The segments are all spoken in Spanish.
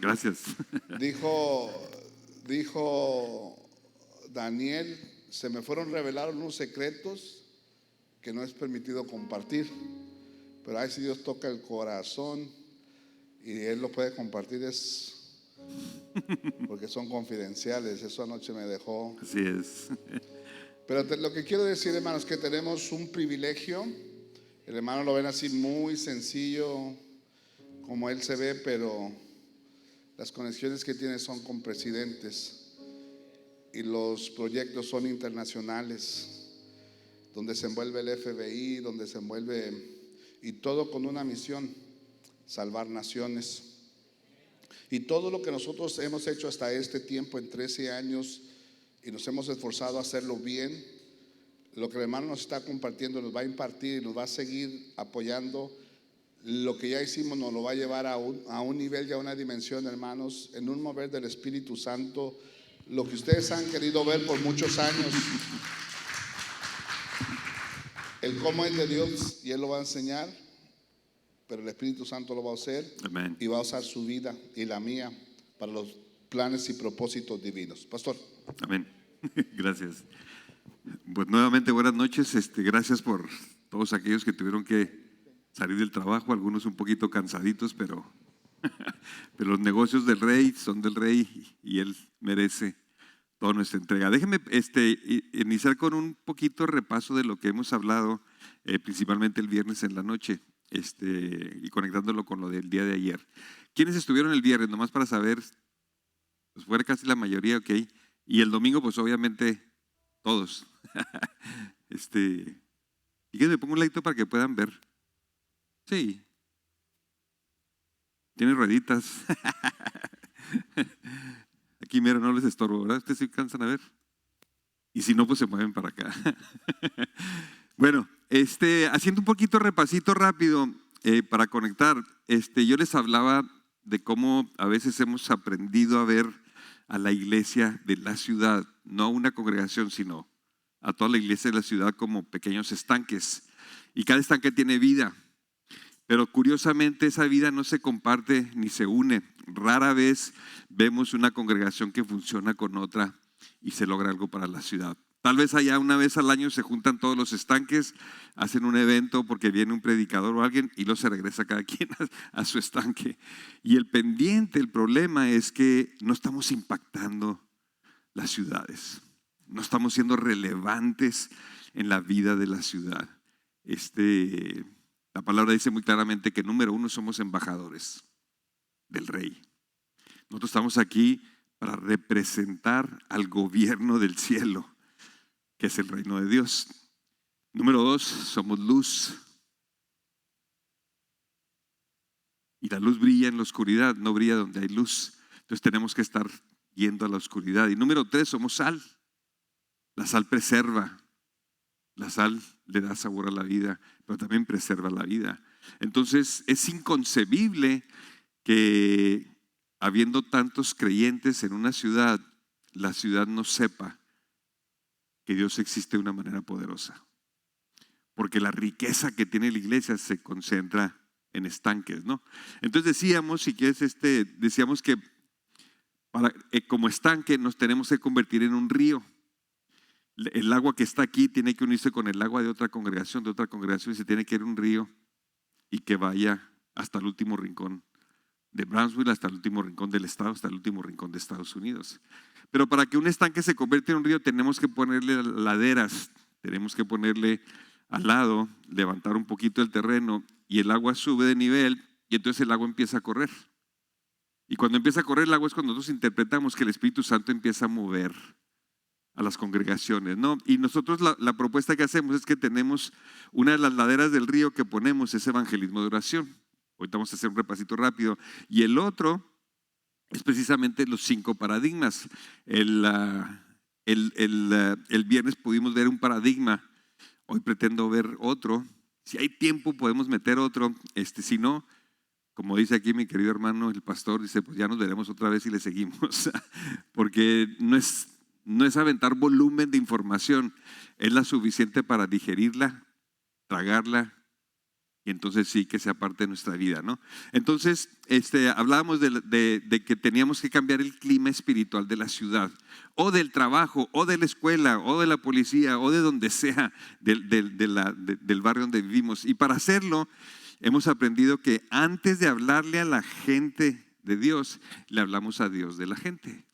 Gracias. Dijo, dijo Daniel, se me fueron revelados unos secretos que no es permitido compartir. Pero ahí si Dios toca el corazón y Él lo puede compartir, es porque son confidenciales. Eso anoche me dejó. Así es. Pero lo que quiero decir, hermanos, que tenemos un privilegio. El hermano lo ven así muy sencillo, como él se ve, pero las conexiones que tiene son con presidentes y los proyectos son internacionales, donde se envuelve el FBI, donde se envuelve, y todo con una misión: salvar naciones. Y todo lo que nosotros hemos hecho hasta este tiempo, en 13 años, y nos hemos esforzado a hacerlo bien, lo que el hermano nos está compartiendo nos va a impartir y nos va a seguir apoyando. Lo que ya hicimos nos lo va a llevar a un nivel y a una dimensión, hermanos, en un mover del Espíritu Santo. Lo que ustedes han querido ver por muchos años, el cómo es de Dios, y Él lo va a enseñar, pero el Espíritu Santo lo va a hacer. Amén. Y va a usar su vida y la mía para los planes y propósitos divinos. Pastor. Amén. Gracias. Pues nuevamente buenas noches. Gracias por todos aquellos que tuvieron que salir del trabajo, algunos un poquito cansaditos, pero los negocios del Rey son del Rey y Él merece toda nuestra entrega. Déjenme iniciar con un poquito repaso de lo que hemos hablado, principalmente el viernes en la noche, y conectándolo con lo del día de ayer. ¿Quiénes estuvieron el viernes? Nomás para saber, pues fue casi la mayoría, ok. Y el domingo, pues obviamente todos. Y que me pongo un ladito para que puedan ver. Sí. Tiene rueditas. Aquí, mira, no les estorbo, ¿verdad? Ustedes sí cansan a ver. Y si no, pues se mueven para acá. Bueno, haciendo un poquito repasito rápido para conectar, yo les hablaba de cómo a veces hemos aprendido a ver a la iglesia de la ciudad, no a una congregación, sino a toda la iglesia de la ciudad como pequeños estanques. Y cada estanque tiene vida. Pero curiosamente esa vida no se comparte ni se une. Rara vez vemos una congregación que funciona con otra y se logra algo para la ciudad. Tal vez allá una vez al año se juntan todos los estanques, hacen un evento porque viene un predicador o alguien y luego se regresa cada quien a su estanque. Y el pendiente, el problema es que no estamos impactando las ciudades, no estamos siendo relevantes en la vida de la ciudad. La palabra dice muy claramente que número uno somos embajadores del Rey. Nosotros estamos aquí para representar al gobierno del cielo, que es el reino de Dios. Número dos, somos luz. Y la luz brilla en la oscuridad, no brilla donde hay luz. Entonces tenemos que estar yendo a la oscuridad. Y número tres, somos sal. La sal preserva. La sal le da sabor a la vida, pero también preserva la vida. Entonces es inconcebible que habiendo tantos creyentes en una ciudad, la ciudad no sepa que Dios existe de una manera poderosa. Porque la riqueza que tiene la iglesia se concentra en estanques, ¿no? Entonces decíamos, si quieres, decíamos que como estanque nos tenemos que convertir en un río. El agua que está aquí tiene que unirse con el agua de otra congregación, y se tiene que ir a un río y que vaya hasta el último rincón de Brownsville, hasta el último rincón del estado, hasta el último rincón de Estados Unidos. Pero para que un estanque se convierta en un río tenemos que ponerle laderas, tenemos que ponerle al lado, levantar un poquito el terreno y el agua sube de nivel y entonces el agua empieza a correr. Y cuando empieza a correr el agua es cuando nosotros interpretamos que el Espíritu Santo empieza a mover a las congregaciones, ¿no? Y nosotros la propuesta que hacemos es que tenemos una de las laderas del río que ponemos es evangelismo de oración. Ahorita vamos a hacer un repasito rápido. Y el otro es precisamente los 5 paradigmas. El viernes pudimos ver un paradigma. Hoy pretendo ver otro. Si hay tiempo podemos meter otro. Si no, como dice aquí mi querido hermano, el pastor, dice, pues ya nos veremos otra vez y le seguimos. Porque no es aventar volumen de información, es la suficiente para digerirla, tragarla y entonces sí que sea parte de nuestra vida, ¿no? Entonces, hablábamos de que teníamos que cambiar el clima espiritual de la ciudad, o del trabajo, o de la escuela, o de la policía, o de donde sea, del barrio donde vivimos. Y para hacerlo, hemos aprendido que antes de hablarle a la gente de Dios, le hablamos a Dios de la gente.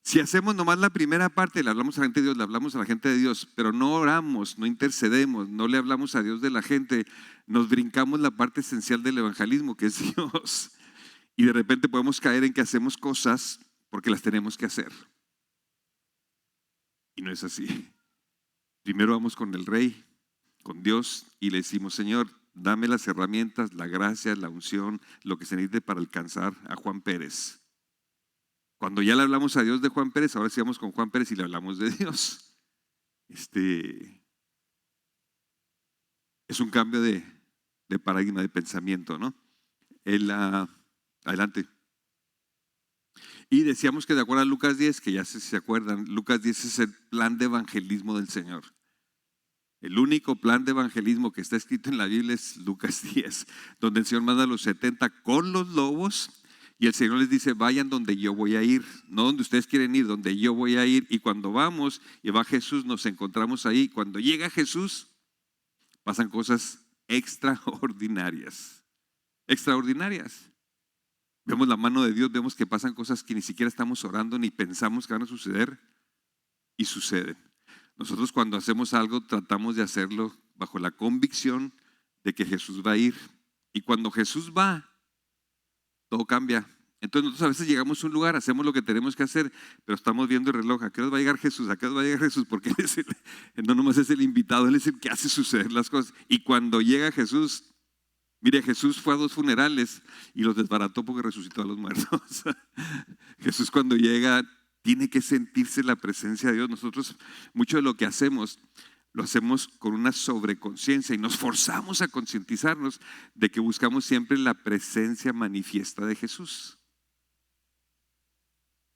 Si hacemos nomás la primera parte, le hablamos a la gente de Dios, le hablamos a la gente de Dios, pero no oramos, no intercedemos, no le hablamos a Dios de la gente, nos brincamos la parte esencial del evangelismo, que es Dios. Y de repente podemos caer en que hacemos cosas porque las tenemos que hacer. Y no es así. Primero vamos con el Rey, con Dios, y le decimos: Señor, dame las herramientas, la gracia, la unción, lo que se necesite para alcanzar a Juan Pérez. Cuando ya le hablamos a Dios de Juan Pérez, ahora sí vamos con Juan Pérez y le hablamos de Dios. Es un cambio de paradigma, de pensamiento, ¿no? Adelante. Y decíamos que de acuerdo a Lucas 10, que ya se acuerdan, Lucas 10 es el plan de evangelismo del Señor. El único plan de evangelismo que está escrito en la Biblia es Lucas 10, donde el Señor manda a los 70 con los lobos. Y el Señor les dice: vayan donde yo voy a ir, no donde ustedes quieren ir, donde yo voy a ir. Y cuando vamos y va Jesús, nos encontramos ahí. Cuando llega Jesús, pasan cosas extraordinarias. Extraordinarias. Vemos la mano de Dios, vemos que pasan cosas que ni siquiera estamos orando ni pensamos que van a suceder, y suceden. Nosotros cuando hacemos algo tratamos de hacerlo bajo la convicción de que Jesús va a ir. Y cuando Jesús va, todo cambia. Entonces nosotros a veces llegamos a un lugar, hacemos lo que tenemos que hacer, pero estamos viendo el reloj: ¿a qué hora va a llegar Jesús? ¿A qué hora va a llegar Jesús? Porque no nomás es el invitado, Él es el que hace suceder las cosas. Y cuando llega Jesús, mire, Jesús fue a 2 funerales y los desbarató porque resucitó a los muertos. Jesús cuando llega tiene que sentirse la presencia de Dios. Nosotros mucho de lo que hacemos lo hacemos con una sobreconciencia y nos forzamos a concientizarnos de que buscamos siempre la presencia manifiesta de Jesús.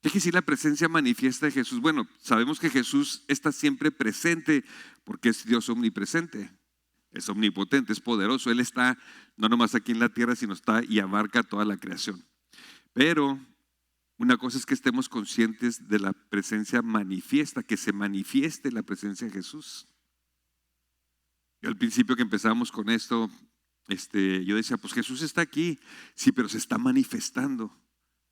¿Qué quiere decir la presencia manifiesta de Jesús? Bueno, sabemos que Jesús está siempre presente porque es Dios omnipresente, es omnipotente, es poderoso. Él está no nomás aquí en la tierra, sino está y abarca toda la creación. Pero una cosa es que estemos conscientes de la presencia manifiesta, que se manifieste la presencia de Jesús. Yo al principio que empezamos con esto, yo decía: pues Jesús está aquí, sí, pero se está manifestando.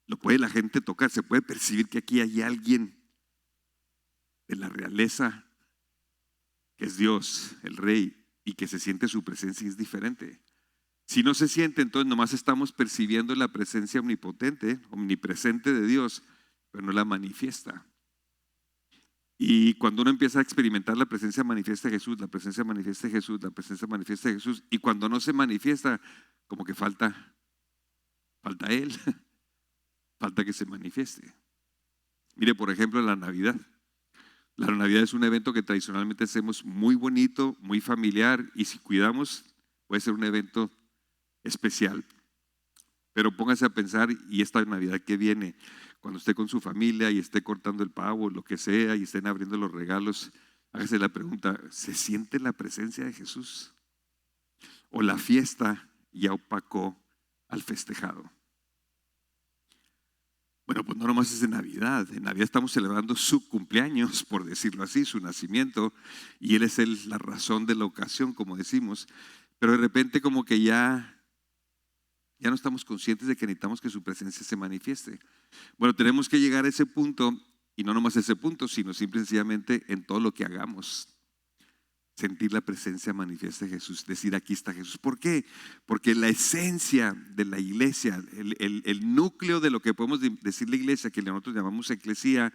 Lo puede la gente tocar, se puede percibir que aquí hay alguien de la realeza, que es Dios, el Rey, y que se siente su presencia y es diferente. Si no se siente, entonces nomás estamos percibiendo la presencia omnipotente, omnipresente de Dios, pero no la manifiesta. Y cuando uno empieza a experimentar la presencia manifiesta de Jesús, la presencia manifiesta de Jesús, la presencia manifiesta de Jesús, y cuando no se manifiesta, como que falta Él, falta que se manifieste. Mire, por ejemplo, la Navidad. La Navidad es un evento que tradicionalmente hacemos muy bonito, muy familiar, y si cuidamos, puede ser un evento especial. Pero póngase a pensar, y esta Navidad que viene, cuando esté con su familia y esté cortando el pavo, lo que sea, y estén abriendo los regalos, hágase la pregunta: ¿se siente la presencia de Jesús? ¿O la fiesta ya opacó al festejado? Bueno, pues no nomás es de Navidad. En Navidad estamos celebrando su cumpleaños, por decirlo así, su nacimiento, y Él es la razón de la ocasión, como decimos. Pero de repente como que ya no estamos conscientes de que necesitamos que su presencia se manifieste. Bueno, tenemos que llegar a ese punto, y no nomás a ese punto, sino simple y sencillamente en todo lo que hagamos. Sentir la presencia manifiesta de Jesús, decir: aquí está Jesús. ¿Por qué? Porque la esencia de la iglesia, el núcleo de lo que podemos decir la iglesia, que nosotros llamamos eclesía,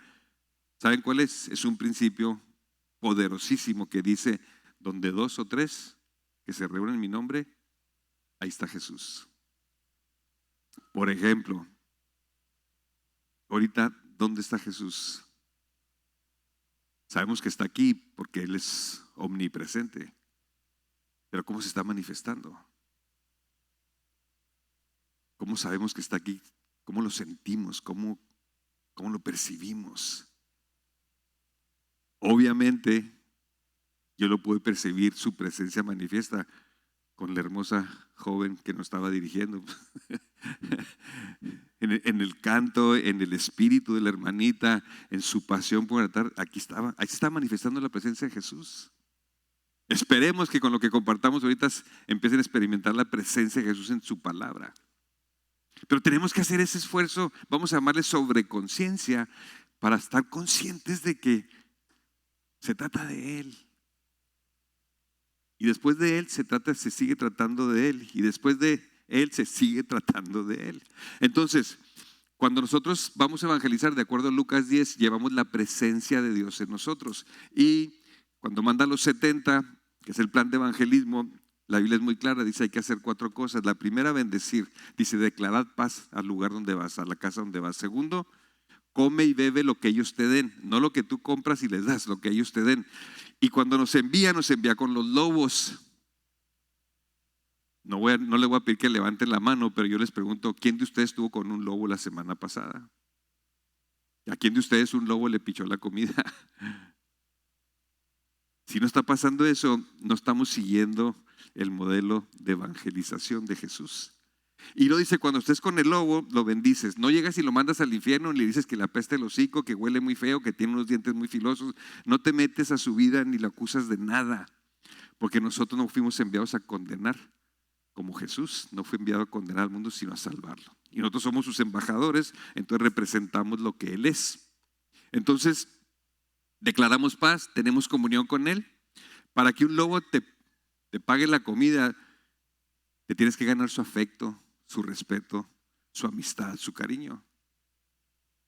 ¿saben cuál es? Es un principio poderosísimo que dice: donde 2 o 3 que se reúnen en mi nombre, ahí está Jesús. Por ejemplo, ahorita, ¿dónde está Jesús? Sabemos que está aquí porque Él es omnipresente, pero ¿cómo se está manifestando? ¿Cómo sabemos que está aquí? ¿Cómo lo sentimos? ¿Cómo lo percibimos? Obviamente, yo lo puedo percibir, su presencia manifiesta, con la hermosa joven que nos estaba dirigiendo. En el canto, en el espíritu de la hermanita, en su pasión por cantar, ahí se está manifestando la presencia de Jesús. Esperemos que con lo que compartamos ahorita empiecen a experimentar la presencia de Jesús en su palabra. Pero tenemos que hacer ese esfuerzo, vamos a llamarle sobreconciencia, para estar conscientes de que se trata de Él. Y después de Él se sigue tratando de Él. Y después de Él se sigue tratando de Él. Entonces, cuando nosotros vamos a evangelizar, de acuerdo a Lucas 10, llevamos la presencia de Dios en nosotros. Y cuando manda a los 70, que es el plan de evangelismo, la Biblia es muy clara, dice hay que hacer 4 cosas. La primera, bendecir. Dice, declarad paz al lugar donde vas, a la casa donde vas. Segundo, come y bebe lo que ellos te den, no lo que tú compras y les das, lo que ellos te den. Y cuando nos envía con los lobos. No le voy a pedir que levanten la mano, pero yo les pregunto, ¿quién de ustedes estuvo con un lobo la semana pasada? ¿A quién de ustedes un lobo le pichó la comida? Si no está pasando eso, no estamos siguiendo el modelo de evangelización de Jesús. Y lo dice, cuando estés con el lobo, lo bendices. No llegas y lo mandas al infierno y le dices que le apesta el hocico, que huele muy feo, que tiene unos dientes muy filosos. No te metes a su vida ni lo acusas de nada, porque nosotros no fuimos enviados a condenar, como Jesús no fue enviado a condenar al mundo, sino a salvarlo. Y nosotros somos sus embajadores, entonces representamos lo que Él es. Entonces, declaramos paz, tenemos comunión con Él. Para que un lobo te pague la comida, te tienes que ganar su afecto, su respeto, su amistad, su cariño.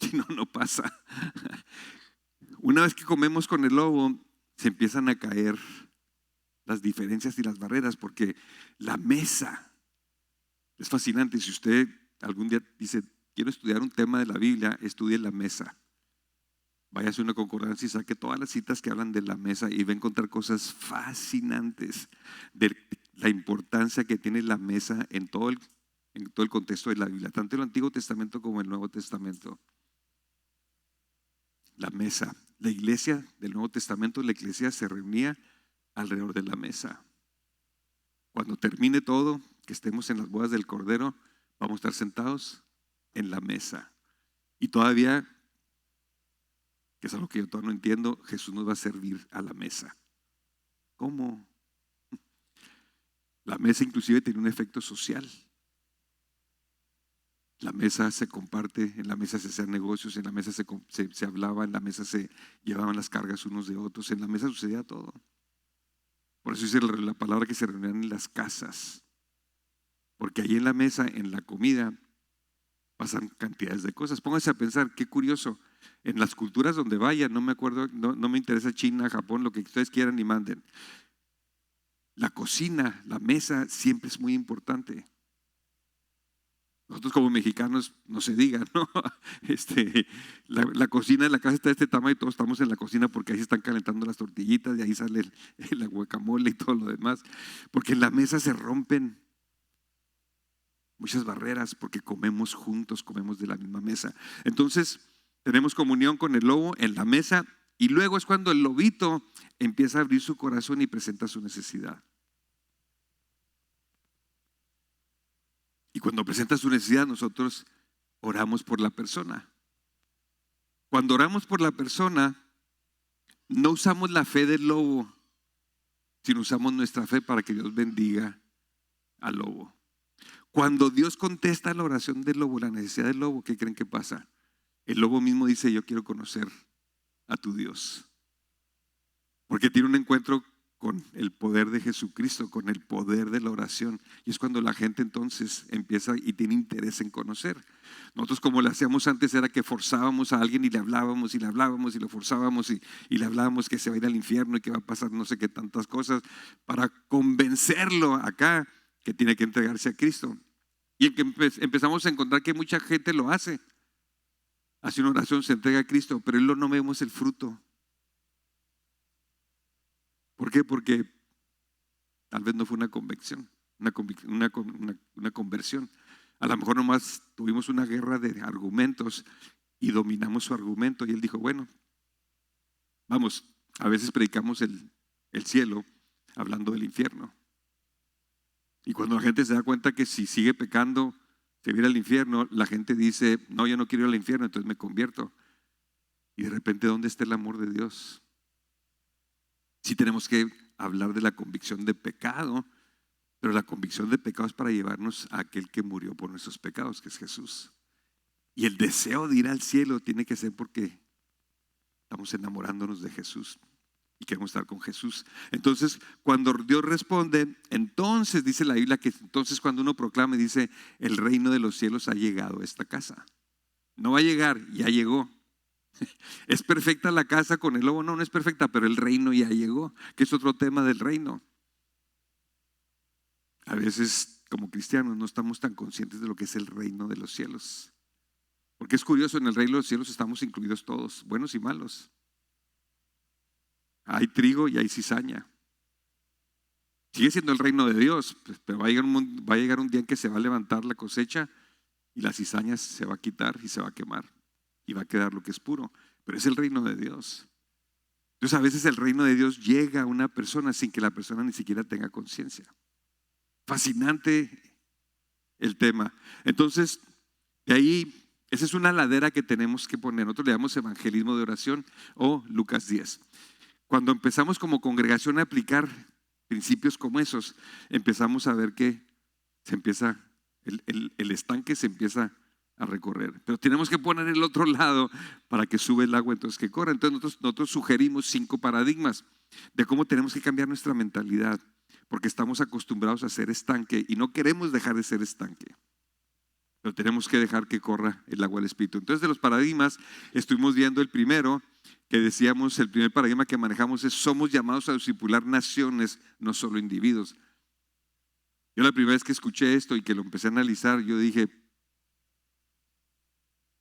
Si no, no pasa. Una vez que comemos con el lobo, se empiezan a caer las diferencias y las barreras, porque la mesa es fascinante. Si usted algún día dice, quiero estudiar un tema de la Biblia, estudie la mesa. Vaya a hacer una concordancia y saque todas las citas que hablan de la mesa y va a encontrar cosas fascinantes de la importancia que tiene la mesa en todo el contexto de la Biblia, tanto el Antiguo Testamento como el Nuevo Testamento. La mesa, la iglesia del Nuevo Testamento, la iglesia se reunía alrededor de la mesa. Cuando termine todo, que estemos en las bodas del Cordero, vamos a estar sentados en la mesa. Y todavía, que es algo que yo todavía no entiendo, Jesús nos va a servir a la mesa. ¿Cómo? La mesa inclusive tiene un efecto social. La mesa se comparte, en la mesa se hacían negocios, en la mesa se hablaba, en la mesa se llevaban las cargas unos de otros, en la mesa sucedía todo. Por eso dice la palabra que se reunían en las casas, porque ahí en la mesa, en la comida, pasan cantidades de cosas. Pónganse a pensar, qué curioso, en las culturas donde vayan, no me acuerdo, no me interesa China, Japón, lo que ustedes quieran y manden. La cocina, la mesa siempre es muy importante. Nosotros como mexicanos, no se diga, ¿no? La cocina de la casa está de este tamaño y todos estamos en la cocina porque ahí se están calentando las tortillitas, de ahí sale el guacamole y todo lo demás. Porque en la mesa se rompen muchas barreras porque comemos juntos, comemos de la misma mesa. Entonces, tenemos comunión con el lobo en la mesa y luego es cuando el lobito empieza a abrir su corazón y presenta su necesidad. Y cuando presenta su necesidad, nosotros oramos por la persona. Cuando oramos por la persona, no usamos la fe del lobo, sino usamos nuestra fe para que Dios bendiga al lobo. Cuando Dios contesta la oración del lobo, la necesidad del lobo, ¿qué creen que pasa? El lobo mismo dice, yo quiero conocer a tu Dios. Porque tiene un encuentro con el poder de Jesucristo, con el poder de la oración. Y es cuando la gente entonces empieza y tiene interés en conocer. Nosotros, como lo hacíamos antes, era que forzábamos a alguien y le hablábamos y le hablábamos y lo forzábamos y le hablábamos que se va a ir al infierno y que va a pasar no sé qué tantas cosas para convencerlo acá que tiene que entregarse a Cristo. Y que empezamos a encontrar que mucha gente lo hace. Hace una oración, se entrega a Cristo, pero no vemos el fruto. ¿Por qué? Porque tal vez no fue una convicción, una conversión. A lo mejor nomás tuvimos una guerra de argumentos y dominamos su argumento. Y él dijo, bueno, vamos, a veces predicamos el cielo hablando del infierno. Y cuando la gente se da cuenta que si sigue pecando, se va a ir al infierno, la gente dice, no, yo no quiero ir al infierno, entonces me convierto. Y de repente, ¿dónde está el amor de Dios? Sí tenemos que hablar de la convicción de pecado, pero la convicción de pecado es para llevarnos a aquel que murió por nuestros pecados, que es Jesús. Y el deseo de ir al cielo tiene que ser porque estamos enamorándonos de Jesús y queremos estar con Jesús. Entonces, cuando Dios responde, entonces dice la Biblia que entonces cuando uno proclama y dice, el reino de los cielos ha llegado a esta casa. No va a llegar, ya llegó. ¿Es perfecta la casa con el lobo? No, no es perfecta, pero el reino ya llegó, que es otro tema del reino. A veces, como cristianos, no estamos tan conscientes de lo que es el reino de los cielos. Porque es curioso, en el reino de los cielos estamos incluidos todos, buenos y malos. Hay trigo y hay cizaña. Sigue siendo el reino de Dios, pero va a llegar un día en que se va a levantar la cosecha y la cizaña se va a quitar y se va a quemar. Y va a quedar lo que es puro. Pero es el reino de Dios. Entonces a veces el reino de Dios llega a una persona sin que la persona ni siquiera tenga conciencia. Fascinante el tema. Entonces, de ahí, esa es una ladera que tenemos que poner. Nosotros le damos evangelismo de oración o Lucas 10. Cuando empezamos como congregación a aplicar principios como esos, empezamos a ver que se empieza, el estanque se empieza a recorrer. Pero tenemos que poner el otro lado para que sube el agua, entonces que corra. Entonces nosotros sugerimos 5 paradigmas de cómo tenemos que cambiar nuestra mentalidad, porque estamos acostumbrados a ser estanque y no queremos dejar de ser estanque. Pero tenemos que dejar que corra el agua del Espíritu. Entonces, de los paradigmas, estuvimos viendo el primero, que decíamos, el primer paradigma que manejamos es: somos llamados a discipular naciones, no solo individuos. Yo la primera vez que escuché esto y que lo empecé a analizar, yo dije,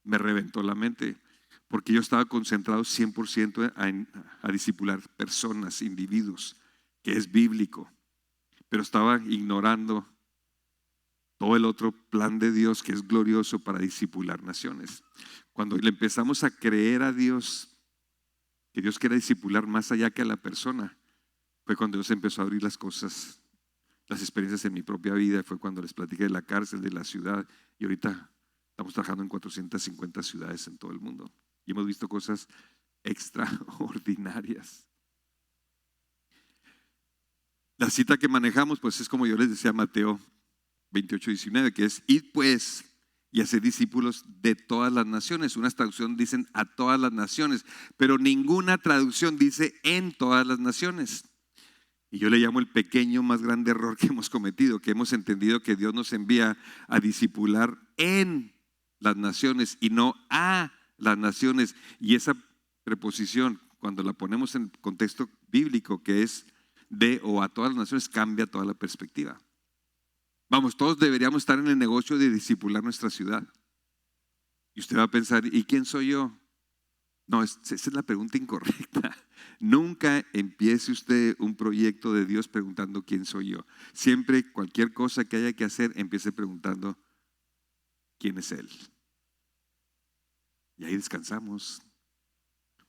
me reventó la mente, porque yo estaba concentrado 100% a discipular personas, individuos, que es bíblico, pero estaba ignorando todo el otro plan de Dios que es glorioso para discipular naciones. Cuando le empezamos a creer a Dios, que Dios quiere discipular más allá que a la persona, fue cuando Dios empezó a abrir las cosas, las experiencias en mi propia vida. Fue cuando les platiqué de la cárcel, de la ciudad, y ahorita estamos trabajando en 450 ciudades en todo el mundo y hemos visto cosas extraordinarias. La cita que manejamos pues es, como yo les decía, Mateo 28:19, que es: id pues y hacer discípulos de todas las naciones. Unas traducciones dicen a todas las naciones, pero ninguna traducción dice en todas las naciones. Y yo le llamo el pequeño más grande error que hemos cometido, que hemos entendido que Dios nos envía a discipular en las naciones y no a las naciones. Y esa preposición, cuando la ponemos en contexto bíblico, que es de o a todas las naciones, cambia toda la perspectiva. Vamos, todos deberíamos estar en el negocio de discipular nuestra ciudad. Y usted va a pensar, ¿y quién soy yo? No, esa es la pregunta incorrecta. Nunca empiece usted un proyecto de Dios preguntando quién soy yo. Siempre, cualquier cosa que haya que hacer, empiece preguntando quién es Él. Y ahí descansamos.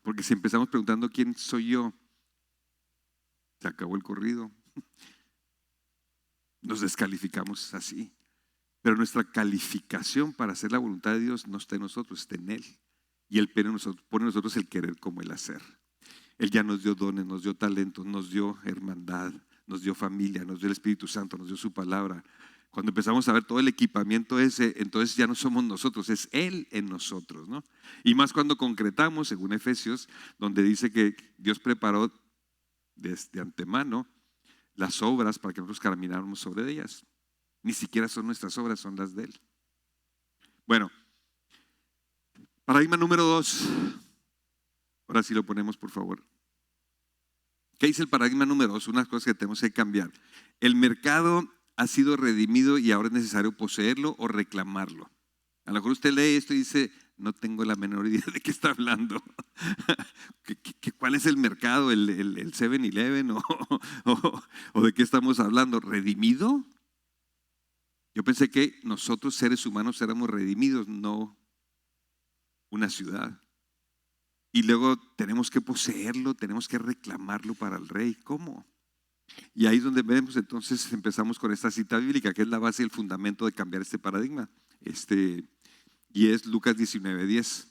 Porque si empezamos preguntando quién soy yo, se acabó el corrido. Nos descalificamos así. Pero nuestra calificación para hacer la voluntad de Dios no está en nosotros, está en Él. Y Él pone en nosotros el querer como el hacer. Él ya nos dio dones, nos dio talentos, nos dio hermandad, nos dio familia, nos dio el Espíritu Santo, nos dio su palabra. Cuando empezamos a ver todo el equipamiento ese, entonces ya no somos nosotros, es Él en nosotros, ¿no? Y más cuando concretamos, según Efesios, donde dice que Dios preparó desde antemano las obras para que nosotros camináramos sobre ellas. Ni siquiera son nuestras obras, son las de Él. Bueno, paradigma número 2. Ahora sí lo ponemos, por favor. ¿Qué dice el paradigma número 2? Unas cosas que tenemos que cambiar. El mercado ha sido redimido y ahora es necesario poseerlo o reclamarlo. A lo mejor usted lee esto y dice, no tengo la menor idea de qué está hablando. ¿Cuál es el mercado? ¿El 7-Eleven? ¿O de qué estamos hablando? ¿Redimido? Yo pensé que nosotros, seres humanos, éramos redimidos, no una ciudad. Y luego tenemos que poseerlo, tenemos que reclamarlo para el rey. ¿Cómo? Y ahí es donde vemos, entonces empezamos con esta cita bíblica, que es la base y el fundamento de cambiar este paradigma. Y es Lucas 19:10.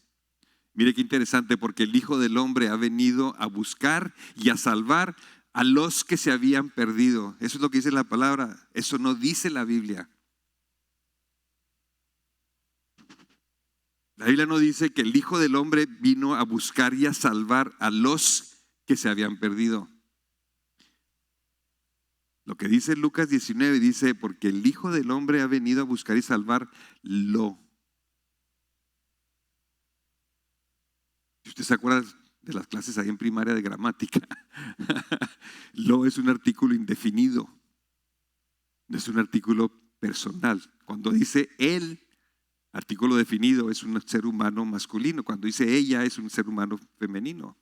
Mire qué interesante, porque el Hijo del Hombre ha venido a buscar y a salvar a los que se habían perdido. Eso es lo que dice la palabra, eso no dice la Biblia. La Biblia no dice que el Hijo del Hombre vino a buscar y a salvar a los que se habían perdido. Lo que dice Lucas 19 dice, porque el Hijo del Hombre ha venido a buscar y salvar lo. Si usted se acuerda de las clases ahí en primaria de gramática, lo es un artículo indefinido, no es un artículo personal. Cuando dice él, artículo definido, es un ser humano masculino. Cuando dice ella, es un ser humano femenino.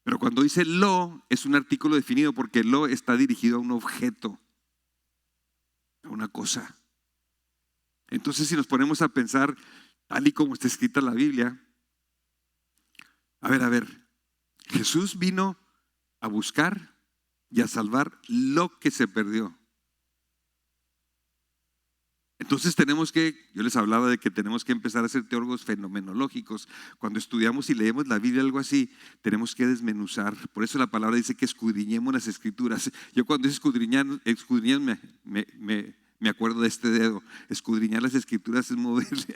Pero cuando dice lo, es un artículo definido porque lo está dirigido a un objeto, a una cosa. Entonces, si nos ponemos a pensar, tal y como está escrita la Biblia, a ver, Jesús vino a buscar y a salvar lo que se perdió. Entonces yo les hablaba de que tenemos que empezar a ser teólogos fenomenológicos. Cuando estudiamos y leemos la Biblia, algo así, tenemos que desmenuzar. Por eso la palabra dice que escudriñemos las Escrituras. Yo cuando dice escudriñar me acuerdo de este dedo. Escudriñar las Escrituras es moverle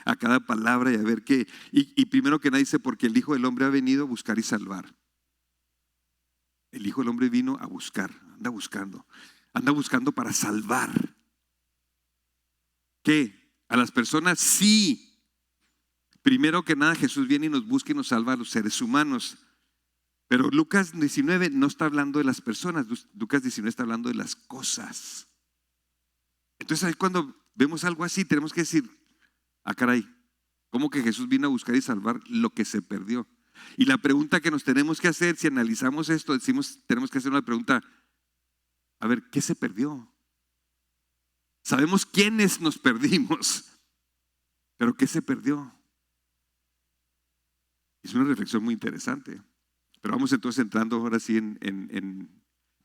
a cada palabra y a ver qué. Y primero que nada dice, porque el Hijo del Hombre ha venido a buscar y salvar. El Hijo del Hombre vino a buscar, anda buscando para salvar. ¿Qué? ¿A las personas? Sí. Primero que nada, Jesús viene y nos busca y nos salva a los seres humanos. Pero Lucas 19 no está hablando de las personas, Lucas 19 está hablando de las cosas. Entonces ahí cuando vemos algo así, tenemos que decir, caray, ¿cómo que Jesús vino a buscar y salvar lo que se perdió? Y la pregunta que nos tenemos que hacer, si analizamos esto, tenemos que hacer una pregunta, a ver, ¿qué se perdió? Sabemos quiénes nos perdimos, pero ¿qué se perdió? Es una reflexión muy interesante. Pero vamos entonces entrando ahora sí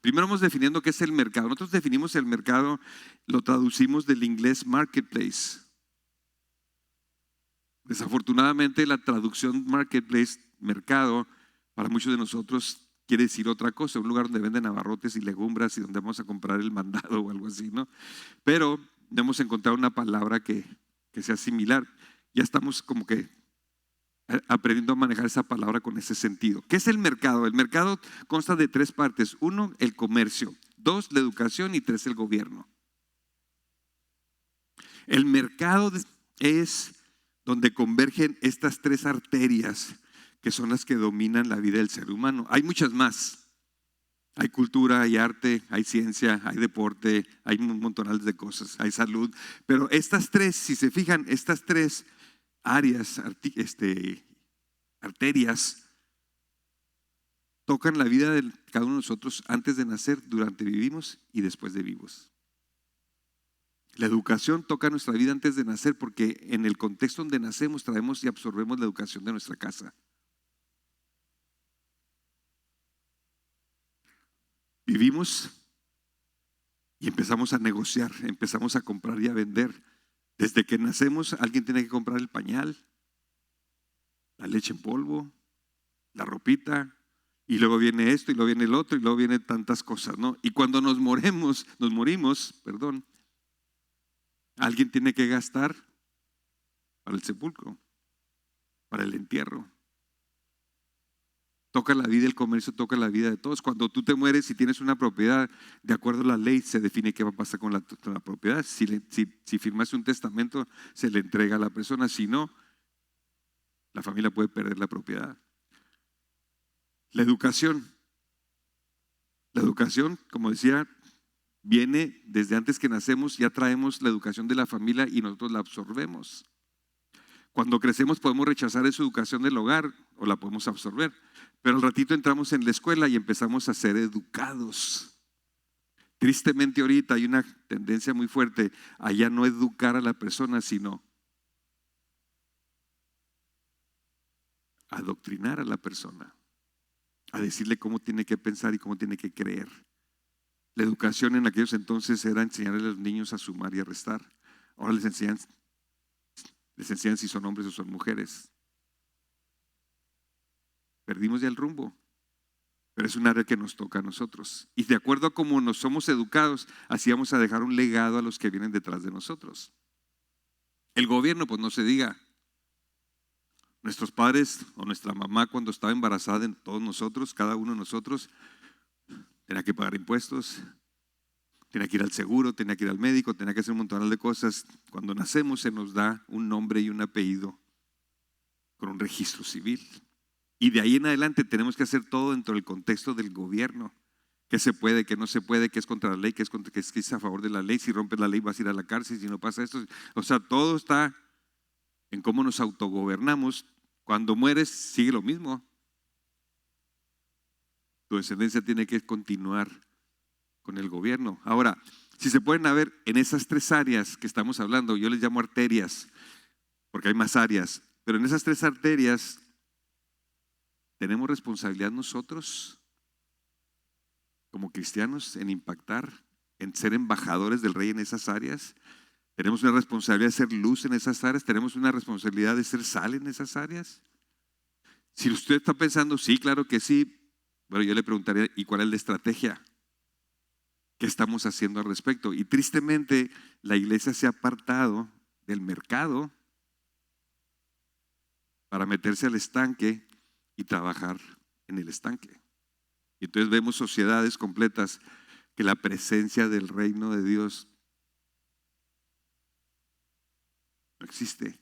primero vamos definiendo qué es el mercado. Nosotros definimos el mercado, lo traducimos del inglés marketplace. Desafortunadamente la traducción marketplace, mercado, para muchos de nosotros quiere decir otra cosa, un lugar donde venden abarrotes y legumbres y donde vamos a comprar el mandado o algo así, ¿no? Pero no hemos encontrado una palabra que sea similar. Ya estamos como que aprendiendo a manejar esa palabra con ese sentido. ¿Qué es el mercado? El mercado consta de 3 partes. 1, el comercio. 2, la educación. Y 3, el gobierno. El mercado es donde convergen estas 3 arterias que son las que dominan la vida del ser humano. Hay muchas más. Hay cultura, hay arte, hay ciencia, hay deporte, hay un montón de cosas, hay salud. Pero estas 3, si se fijan, estas 3 áreas, arterias, tocan la vida de cada uno de nosotros antes de nacer, durante vivimos y después de vivos. La educación toca nuestra vida antes de nacer porque en el contexto donde nacemos traemos y absorbemos la educación de nuestra casa. Vivimos y empezamos a negociar, empezamos a comprar y a vender. Desde que nacemos alguien tiene que comprar el pañal, la leche en polvo, la ropita, y luego viene esto, y luego viene el otro, y luego vienen tantas cosas, ¿no? Y cuando nos morimos, alguien tiene que gastar para el sepulcro, para el entierro. Toca la vida, el comercio toca la vida de todos. Cuando tú te mueres y tienes una propiedad, de acuerdo a la ley se define qué va a pasar con la propiedad. Si firmas un testamento, se le entrega a la persona. Si no, la familia puede perder la propiedad. La educación, como decía, viene desde antes que nacemos. Ya traemos la educación de la familia y nosotros la absorbemos. Cuando crecemos podemos rechazar esa educación del hogar o la podemos absorber. Pero al ratito entramos en la escuela y empezamos a ser educados. Tristemente ahorita hay una tendencia muy fuerte a ya no educar a la persona, sino adoctrinar a la persona. a decirle cómo tiene que pensar y cómo tiene que creer. La educación en aquellos entonces era enseñarle a los niños a sumar y a restar. Ahora les enseñan si son hombres o son mujeres. Perdimos ya el rumbo, pero es un área que nos toca a nosotros. Y de acuerdo a cómo nos somos educados, así vamos a dejar un legado a los que vienen detrás de nosotros. El gobierno, pues no se diga. Nuestros padres o nuestra mamá cuando estaba embarazada de todos nosotros, cada uno de nosotros, tenía que pagar impuestos, tenía que ir al seguro, tenía que ir al médico, tenía que hacer un montón de cosas. Cuando nacemos se nos da un nombre y un apellido con un registro civil. Y de ahí en adelante tenemos que hacer todo dentro del contexto del gobierno. ¿Qué se puede, qué no se puede, qué es contra la ley, qué es a favor de la ley? Si rompes la ley vas a ir a la cárcel, si no pasa esto. O sea, todo está en cómo nos autogobernamos. Cuando mueres sigue lo mismo. Tu descendencia tiene que continuar con el gobierno. Ahora, si se pueden ver en esas tres áreas que estamos hablando, yo les llamo arterias, porque hay más áreas, pero en esas tres arterias tenemos responsabilidad nosotros como cristianos en impactar, en ser embajadores del Rey en esas áreas. Tenemos una responsabilidad de ser luz en esas áreas. Tenemos una responsabilidad de ser sal en esas áreas. Si usted está pensando, sí, claro que sí, bueno, yo le preguntaría, ¿y cuál es la estrategia? ¿Qué estamos haciendo al respecto? Y tristemente la iglesia se ha apartado del mercado para meterse al estanque y trabajar en el estanque. Y entonces vemos sociedades completas que la presencia del reino de Dios no existe.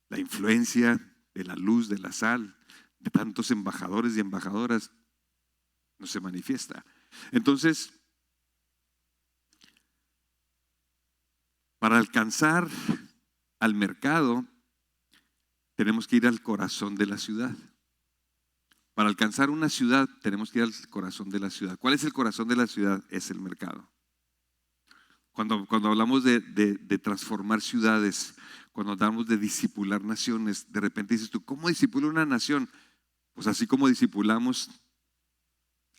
La influencia de la luz, de la sal, de tantos embajadores y embajadoras no se manifiesta. Entonces, para alcanzar al mercado, tenemos que ir al corazón de la ciudad. Para alcanzar una ciudad, tenemos que ir al corazón de la ciudad. ¿Cuál es el corazón de la ciudad? Es el mercado. Cuando hablamos de transformar ciudades, cuando hablamos de discipular naciones, de repente dices tú, ¿cómo disipula una nación? Pues así como discipulamos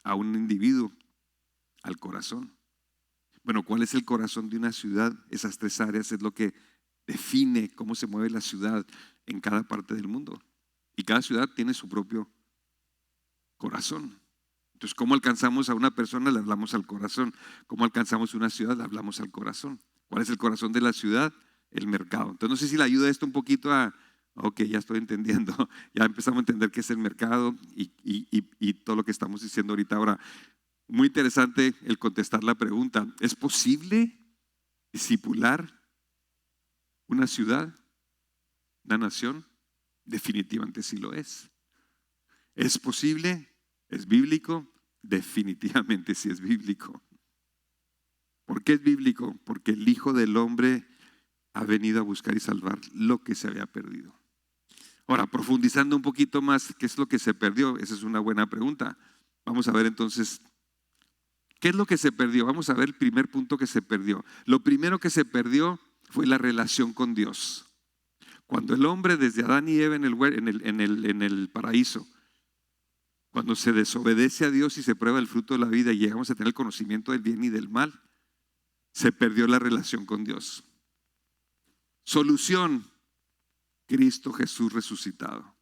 a un individuo, al corazón. Bueno, ¿cuál es el corazón de una ciudad? Esas tres áreas es lo que define cómo se mueve la ciudad en cada parte del mundo. Y cada ciudad tiene su propio corazón. Entonces, ¿cómo alcanzamos a una persona? Le hablamos al corazón. ¿Cómo alcanzamos una ciudad? Le hablamos al corazón. ¿Cuál es el corazón de la ciudad? El mercado. Entonces, no sé si le ayuda esto un poquito a, ok, ya estoy entendiendo, ya empezamos a entender qué es el mercado y todo lo que estamos diciendo ahorita. Ahora, muy interesante el contestar la pregunta, ¿es posible discipular una ciudad, una nación? Definitivamente sí lo es. ¿Es posible? ¿Es bíblico? Definitivamente sí es bíblico. ¿Por qué es bíblico? Porque el Hijo del Hombre ha venido a buscar y salvar lo que se había perdido. Ahora, profundizando un poquito más, ¿qué es lo que se perdió? Esa es una buena pregunta. Vamos a ver entonces, ¿qué es lo que se perdió? Vamos a ver el primer punto que se perdió. Lo primero que se perdió fue la relación con Dios. Cuando el hombre, desde Adán y Eva en el paraíso, cuando se desobedece a Dios y se prueba el fruto de la vida y llegamos a tener el conocimiento del bien y del mal, se perdió la relación con Dios. Solución, Cristo Jesús resucitado.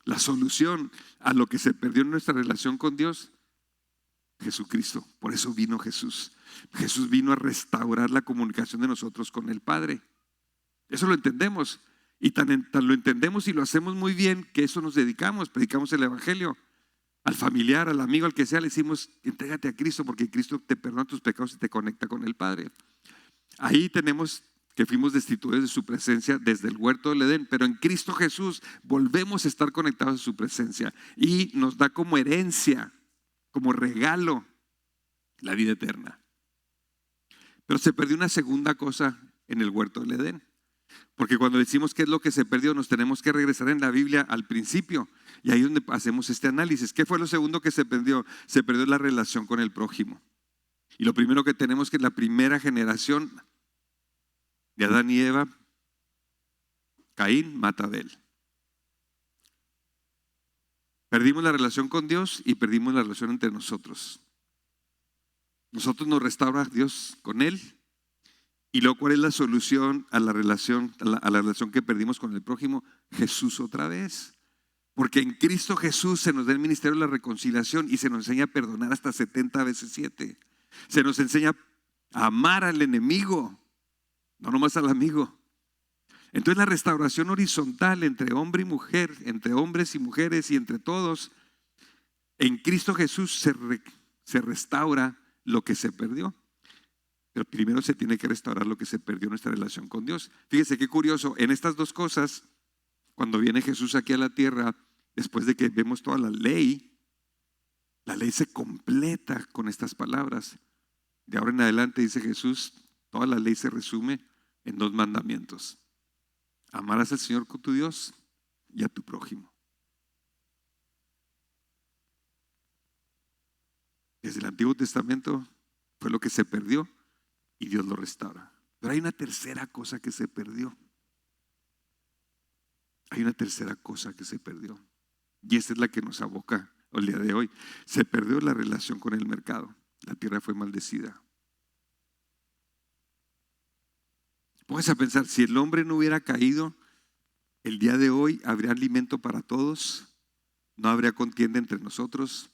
La solución a lo que se perdió en nuestra relación con Dios, Jesucristo. Por eso vino Jesús. Jesús vino a restaurar la comunicación de nosotros con el Padre. Eso lo entendemos. Y tan lo entendemos y lo hacemos muy bien que eso nos dedicamos, predicamos el Evangelio. Al familiar, al amigo, al que sea, le decimos, entrégate a Cristo porque Cristo te perdona tus pecados y te conecta con el Padre. Ahí tenemos que fuimos destituidos de su presencia desde el huerto del Edén, pero en Cristo Jesús volvemos a estar conectados a su presencia y nos da como herencia, como regalo, la vida eterna. Pero se perdió una segunda cosa en el huerto del Edén. Porque cuando decimos qué es lo que se perdió, nos tenemos que regresar en la Biblia al principio. Y ahí es donde hacemos este análisis. ¿Qué fue lo segundo que se perdió? Se perdió la relación con el prójimo. Y lo primero que tenemos que la primera generación de Adán y Eva, Caín mata a Abel. Perdimos la relación con Dios y perdimos la relación entre nosotros. Nosotros nos restaura Dios con Él. Y luego, ¿cuál es la solución a la relación, a la relación que perdimos con el prójimo? Jesús otra vez. Porque en Cristo Jesús se nos da el ministerio de la reconciliación y se nos enseña a perdonar hasta 70 veces 7. Se nos enseña a amar al enemigo, no nomás al amigo. Entonces la restauración horizontal entre hombre y mujer, entre hombres y mujeres y entre todos, en Cristo Jesús se restaura lo que se perdió. Pero primero se tiene que restaurar lo que se perdió en nuestra relación con Dios. Fíjese qué curioso, en estas dos cosas, cuando viene Jesús aquí a la tierra, después de que vemos toda la ley se completa con estas palabras. De ahora en adelante, dice Jesús, toda la ley se resume en 2 mandamientos. Amarás al Señor con tu Dios y a tu prójimo. Desde el Antiguo Testamento fue lo que se perdió y Dios lo restaura. Pero hay una tercera cosa que se perdió. Hay una tercera cosa que se perdió. Y esta es la que nos aboca el día de hoy. Se perdió la relación con el mercado. La tierra fue maldecida. Póngase a pensar, si el hombre no hubiera caído, el día de hoy habría alimento para todos, no habría contienda entre nosotros,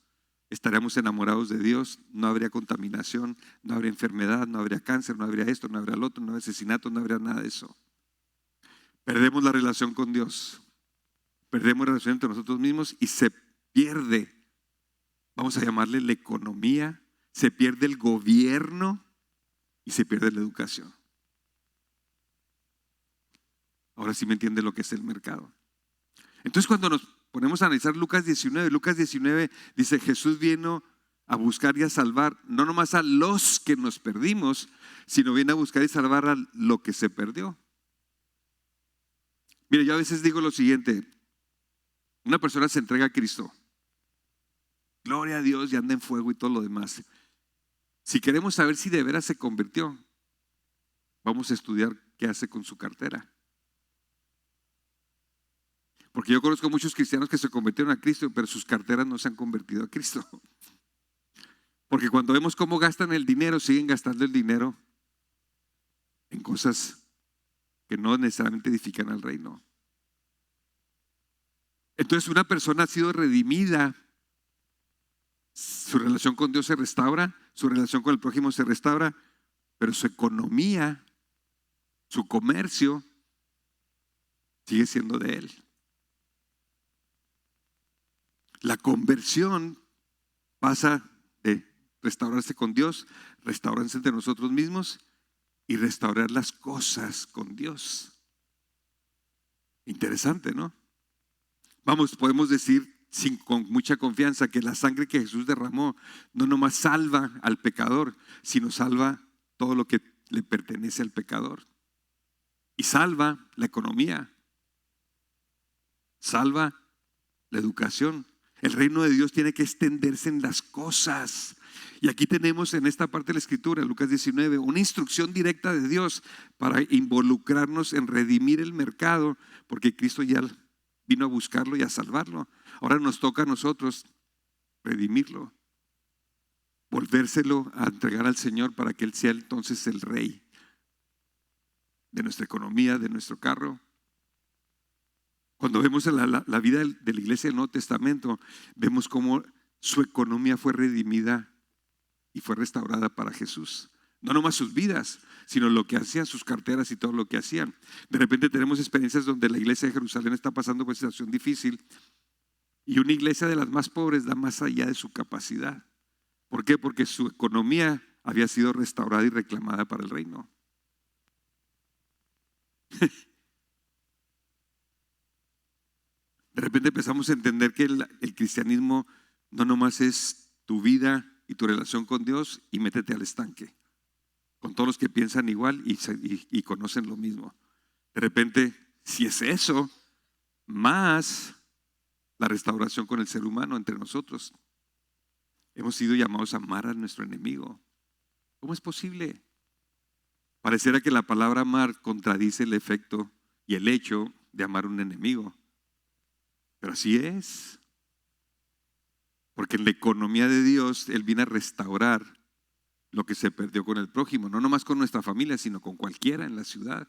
estaríamos enamorados de Dios, no habría contaminación, no habría enfermedad, no habría cáncer, no habría esto, no habría lo otro, no habría asesinato, no habría nada de eso. Perdemos la relación con Dios, perdemos la relación entre nosotros mismos y se pierde, vamos a llamarle la economía, se pierde el gobierno y se pierde la educación. Ahora sí me entiende lo que es el mercado. Entonces cuando nos ponemos a analizar Lucas 19 dice: Jesús vino a buscar y a salvar no nomás a los que nos perdimos, sino viene a buscar y salvar a lo que se perdió. Mire, yo a veces digo lo siguiente: una persona se entrega a Cristo, gloria a Dios, y anda en fuego y todo lo demás. Si queremos saber si de veras se convirtió, vamos a estudiar qué hace con su cartera. Porque yo conozco muchos cristianos que se convirtieron a Cristo, pero sus carteras no se han convertido a Cristo. Porque cuando vemos cómo gastan el dinero, siguen gastando el dinero en cosas que no necesariamente edifican al reino. Entonces una persona ha sido redimida, su relación con Dios se restaura, su relación con el prójimo se restaura, pero su economía, su comercio sigue siendo de él. La conversión pasa de restaurarse con Dios, restaurarse entre nosotros mismos y restaurar las cosas con Dios. Interesante, ¿no? Vamos, podemos decir con mucha confianza que la sangre que Jesús derramó no nomás salva al pecador, sino salva todo lo que le pertenece al pecador. Y salva la economía, salva la educación. El reino de Dios tiene que extenderse en las cosas. Y aquí tenemos en esta parte de la escritura, Lucas 19, una instrucción directa de Dios para involucrarnos en redimir el mercado, porque Cristo ya vino a buscarlo y a salvarlo. Ahora nos toca a nosotros redimirlo, volvérselo a entregar al Señor para que Él sea entonces el rey de nuestra economía, de nuestro carro. Cuando vemos la vida de la iglesia del Nuevo Testamento, vemos cómo su economía fue redimida y fue restaurada para Jesús. No nomás sus vidas, sino lo que hacían, sus carteras y todo lo que hacían. De repente tenemos experiencias donde la iglesia de Jerusalén está pasando por una situación difícil y una iglesia de las más pobres da más allá de su capacidad. ¿Por qué? Porque su economía había sido restaurada y reclamada para el reino. De repente empezamos a entender que el cristianismo no nomás es tu vida y tu relación con Dios y métete al estanque con todos los que piensan igual y conocen lo mismo. De repente, si es eso, más la restauración con el ser humano entre nosotros. Hemos sido llamados a amar a nuestro enemigo. ¿Cómo es posible? Pareciera que la palabra amar contradice el efecto y el hecho de amar a un enemigo. Pero así es. Porque en la economía de Dios, Él viene a restaurar lo que se perdió con el prójimo, no nomás con nuestra familia, sino con cualquiera en la ciudad.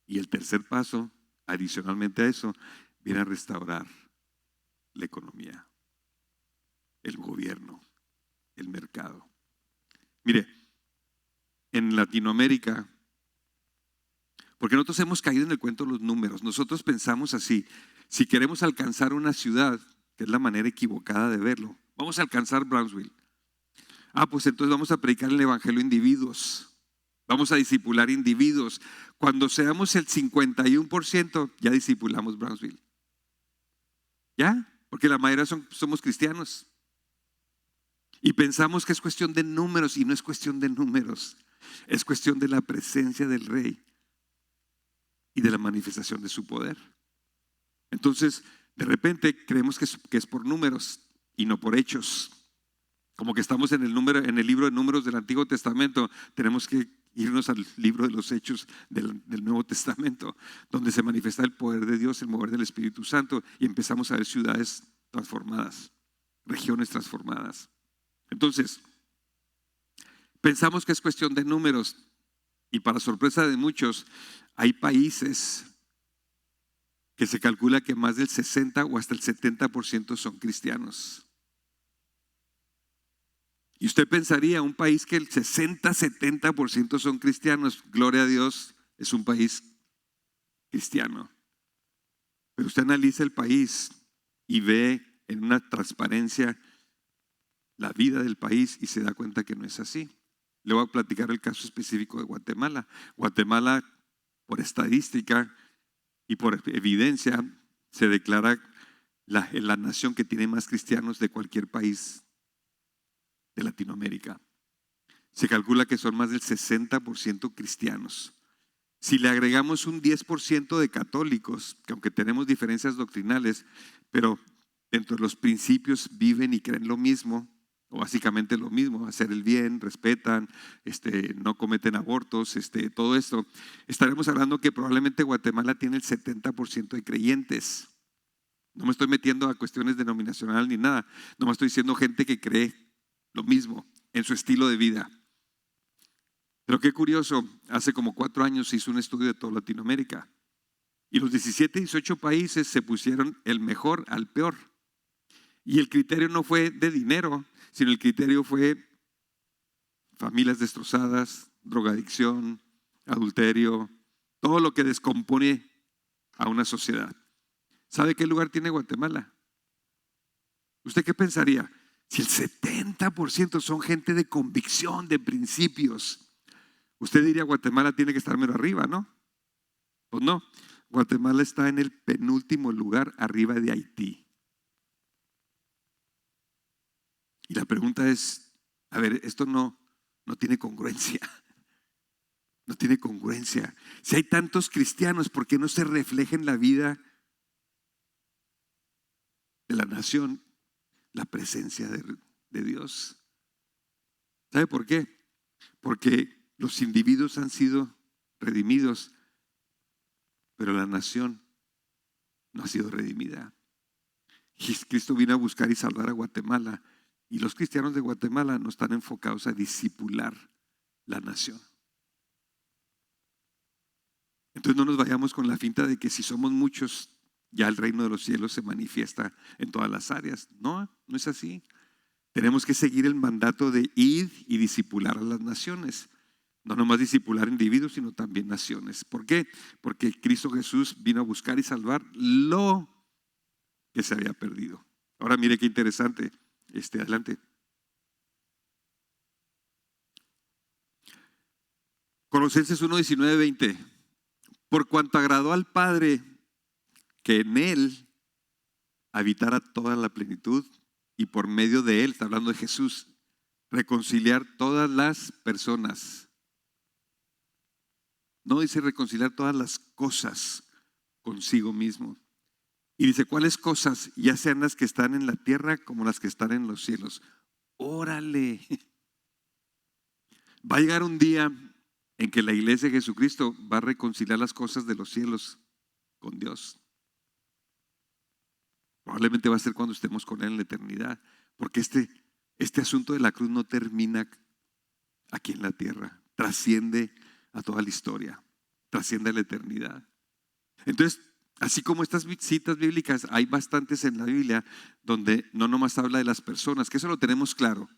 Y el tercer paso, adicionalmente a eso, viene a restaurar la economía, el gobierno, el mercado. Mire, en Latinoamérica, porque nosotros hemos caído en el cuento de los números, nosotros pensamos así: si queremos alcanzar una ciudad, que es la manera equivocada de verlo, vamos a alcanzar Brownsville. Pues entonces vamos a predicar el evangelio a individuos, vamos a discipular individuos. Cuando seamos el 51%, ya discipulamos Brownsville. ¿Ya? Porque la mayoría somos cristianos. Y pensamos que es cuestión de números, y no es cuestión de números. Es cuestión de la presencia del Rey y de la manifestación de su poder. Entonces, de repente creemos que es por números y no por hechos. Como que estamos en el libro de Números del Antiguo Testamento, tenemos que irnos al libro de los Hechos del Nuevo Testamento, donde se manifiesta el poder de Dios, el mover del Espíritu Santo, y empezamos a ver ciudades transformadas, regiones transformadas. Entonces, pensamos que es cuestión de números, y para sorpresa de muchos, hay países que se calcula que más del 60 o hasta el 70% son cristianos. Y usted pensaría, un país que el 60-70% son cristianos, gloria a Dios, es un país cristiano. Pero usted analiza el país y ve en una transparencia la vida del país y se da cuenta que no es así. Le voy a platicar el caso específico de Guatemala. Guatemala, por estadística y por evidencia, se declara la nación que tiene más cristianos de cualquier país de Latinoamérica. Se calcula que son más del 60% cristianos. Si le agregamos un 10% de católicos, que aunque tenemos diferencias doctrinales, pero dentro de los principios viven y creen lo mismo, o básicamente lo mismo: hacer el bien, respetan, no cometen abortos, todo esto, estaremos hablando que probablemente Guatemala tiene el 70% de creyentes. No me estoy metiendo a cuestiones denominacionales ni nada, nomás estoy diciendo gente que cree lo mismo en su estilo de vida. Pero qué curioso, hace como 4 años se hizo un estudio de toda Latinoamérica y los 17, 18 países se pusieron el mejor al peor. Y el criterio no fue de dinero, sino el criterio fue familias destrozadas, drogadicción, adulterio, todo lo que descompone a una sociedad. ¿Sabe qué lugar tiene Guatemala? ¿Usted qué pensaría? Si el 70% son gente de convicción, de principios, usted diría Guatemala tiene que estar mero arriba, ¿no? Pues no, Guatemala está en el penúltimo lugar, arriba de Haití. Y la pregunta es, a ver, esto no tiene congruencia. No tiene congruencia. Si hay tantos cristianos, ¿por qué no se refleja en la vida de la nación la presencia de Dios? ¿Sabe por qué? Porque los individuos han sido redimidos, pero la nación no ha sido redimida. Cristo vino a buscar y salvar a Guatemala, y los cristianos de Guatemala no están enfocados a discipular la nación. Entonces no nos vayamos con la finta de que si somos muchos, ya el reino de los cielos se manifiesta en todas las áreas. No es así. Tenemos que seguir el mandato de ir y discipular a las naciones. No nomás discipular individuos, sino también naciones. ¿Por qué? Porque Cristo Jesús vino a buscar y salvar lo que se había perdido. Ahora mire qué interesante. Adelante. Colosenses 1, 19, 20. Por cuanto agradó al Padre que en Él habitara toda la plenitud, y por medio de Él, está hablando de Jesús, reconciliar todas las personas. No dice reconciliar todas las cosas consigo mismo. Y dice, ¿cuáles cosas? Ya sean las que están en la tierra como las que están en los cielos. Órale. Va a llegar un día en que la iglesia de Jesucristo va a reconciliar las cosas de los cielos con Dios. Probablemente va a ser cuando estemos con Él en la eternidad, porque este asunto de la cruz no termina aquí en la tierra, trasciende a toda la historia, trasciende a la eternidad. Entonces, así como estas citas bíblicas, hay bastantes en la Biblia donde no nomás habla de las personas, que eso lo tenemos claro.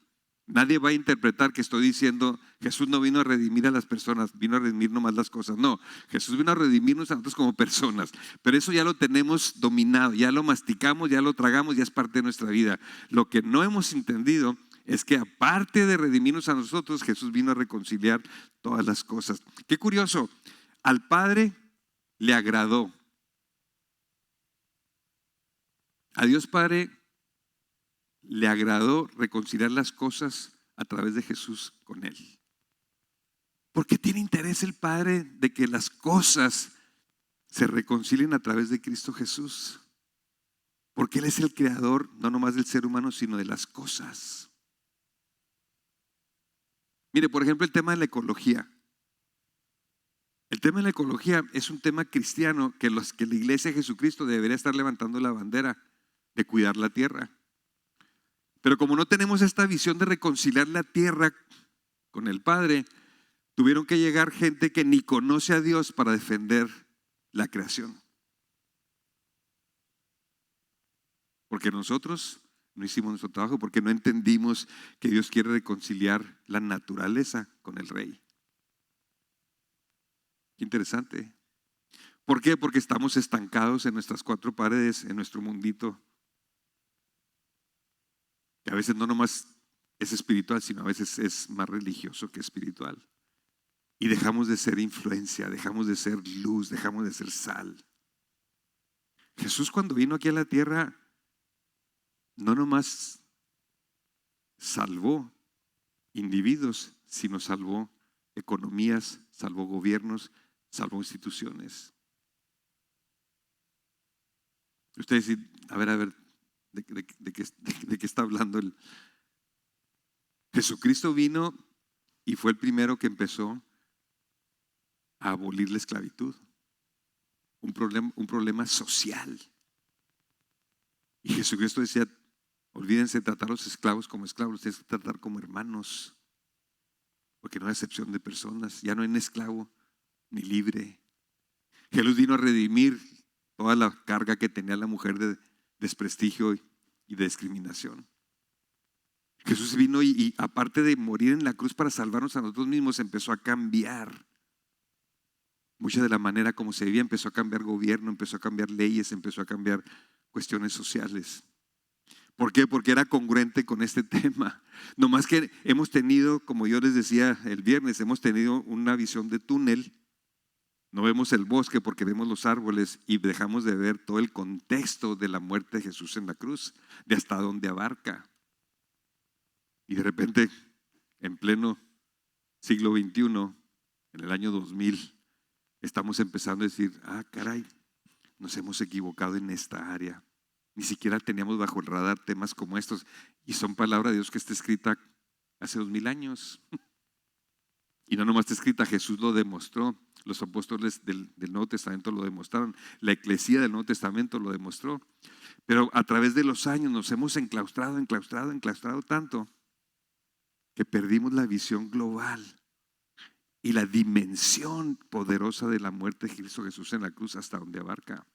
Nadie va a interpretar que estoy diciendo Jesús no vino a redimir a las personas, vino a redimir nomás las cosas. No, Jesús vino a redimirnos a nosotros como personas. Pero eso ya lo tenemos dominado, ya lo masticamos, ya lo tragamos, ya es parte de nuestra vida. Lo que no hemos entendido es que aparte de redimirnos a nosotros, Jesús vino a reconciliar todas las cosas. Qué curioso, al Padre le agradó. A Dios Padre le agradó reconciliar las cosas a través de Jesús con Él. ¿Por qué tiene interés el Padre de que las cosas se reconcilien a través de Cristo Jesús? Porque Él es el creador, no nomás del ser humano, sino de las cosas. Mire, por ejemplo, el tema de la ecología. El tema de la ecología es un tema cristiano que la iglesia de Jesucristo debería estar levantando la bandera de cuidar la tierra. Pero como no tenemos esta visión de reconciliar la tierra con el Padre, tuvieron que llegar gente que ni conoce a Dios para defender la creación. Porque nosotros no hicimos nuestro trabajo, porque no entendimos que Dios quiere reconciliar la naturaleza con el Rey. Qué interesante. ¿Por qué? Porque estamos estancados en nuestras cuatro paredes, en nuestro mundito, que a veces no nomás es espiritual, sino a veces es más religioso que espiritual. Y dejamos de ser influencia, dejamos de ser luz, dejamos de ser sal. Jesús cuando vino aquí a la tierra, no nomás salvó individuos, sino salvó economías, salvó gobiernos, salvó instituciones. Ustedes dicen, a ver, ¿de qué está hablando él? Jesucristo vino y fue el primero que empezó a abolir la esclavitud. Un problema social. Y Jesucristo decía, olvídense de tratar a los esclavos como esclavos, los tienes que tratar como hermanos. Porque no hay excepción de personas, ya no hay ni esclavo ni libre. Jesús vino a redimir toda la carga que tenía la mujer de desprestigio y de discriminación. Jesús vino y aparte de morir en la cruz para salvarnos a nosotros mismos, empezó a cambiar mucha de la manera como se vivía, empezó a cambiar gobierno, empezó a cambiar leyes, empezó a cambiar cuestiones sociales. ¿Por qué? Porque era congruente con este tema. No más que hemos tenido, como yo les decía el viernes, hemos tenido una visión de túnel. No vemos el bosque porque vemos los árboles y dejamos de ver todo el contexto de la muerte de Jesús en la cruz, de hasta dónde abarca. Y de repente, en pleno siglo XXI, en el año 2000, estamos empezando a decir, caray, nos hemos equivocado en esta área. Ni siquiera teníamos bajo el radar temas como estos. Y son palabra de Dios que está escrita hace 2000 años. Y no nomás está escrita, Jesús lo demostró. Los apóstoles del Nuevo Testamento lo demostraron. La eclesía del Nuevo Testamento lo demostró. Pero a través de los años nos hemos enclaustrado tanto que perdimos la visión global y la dimensión poderosa de la muerte de Cristo Jesús en la cruz hasta donde abarca.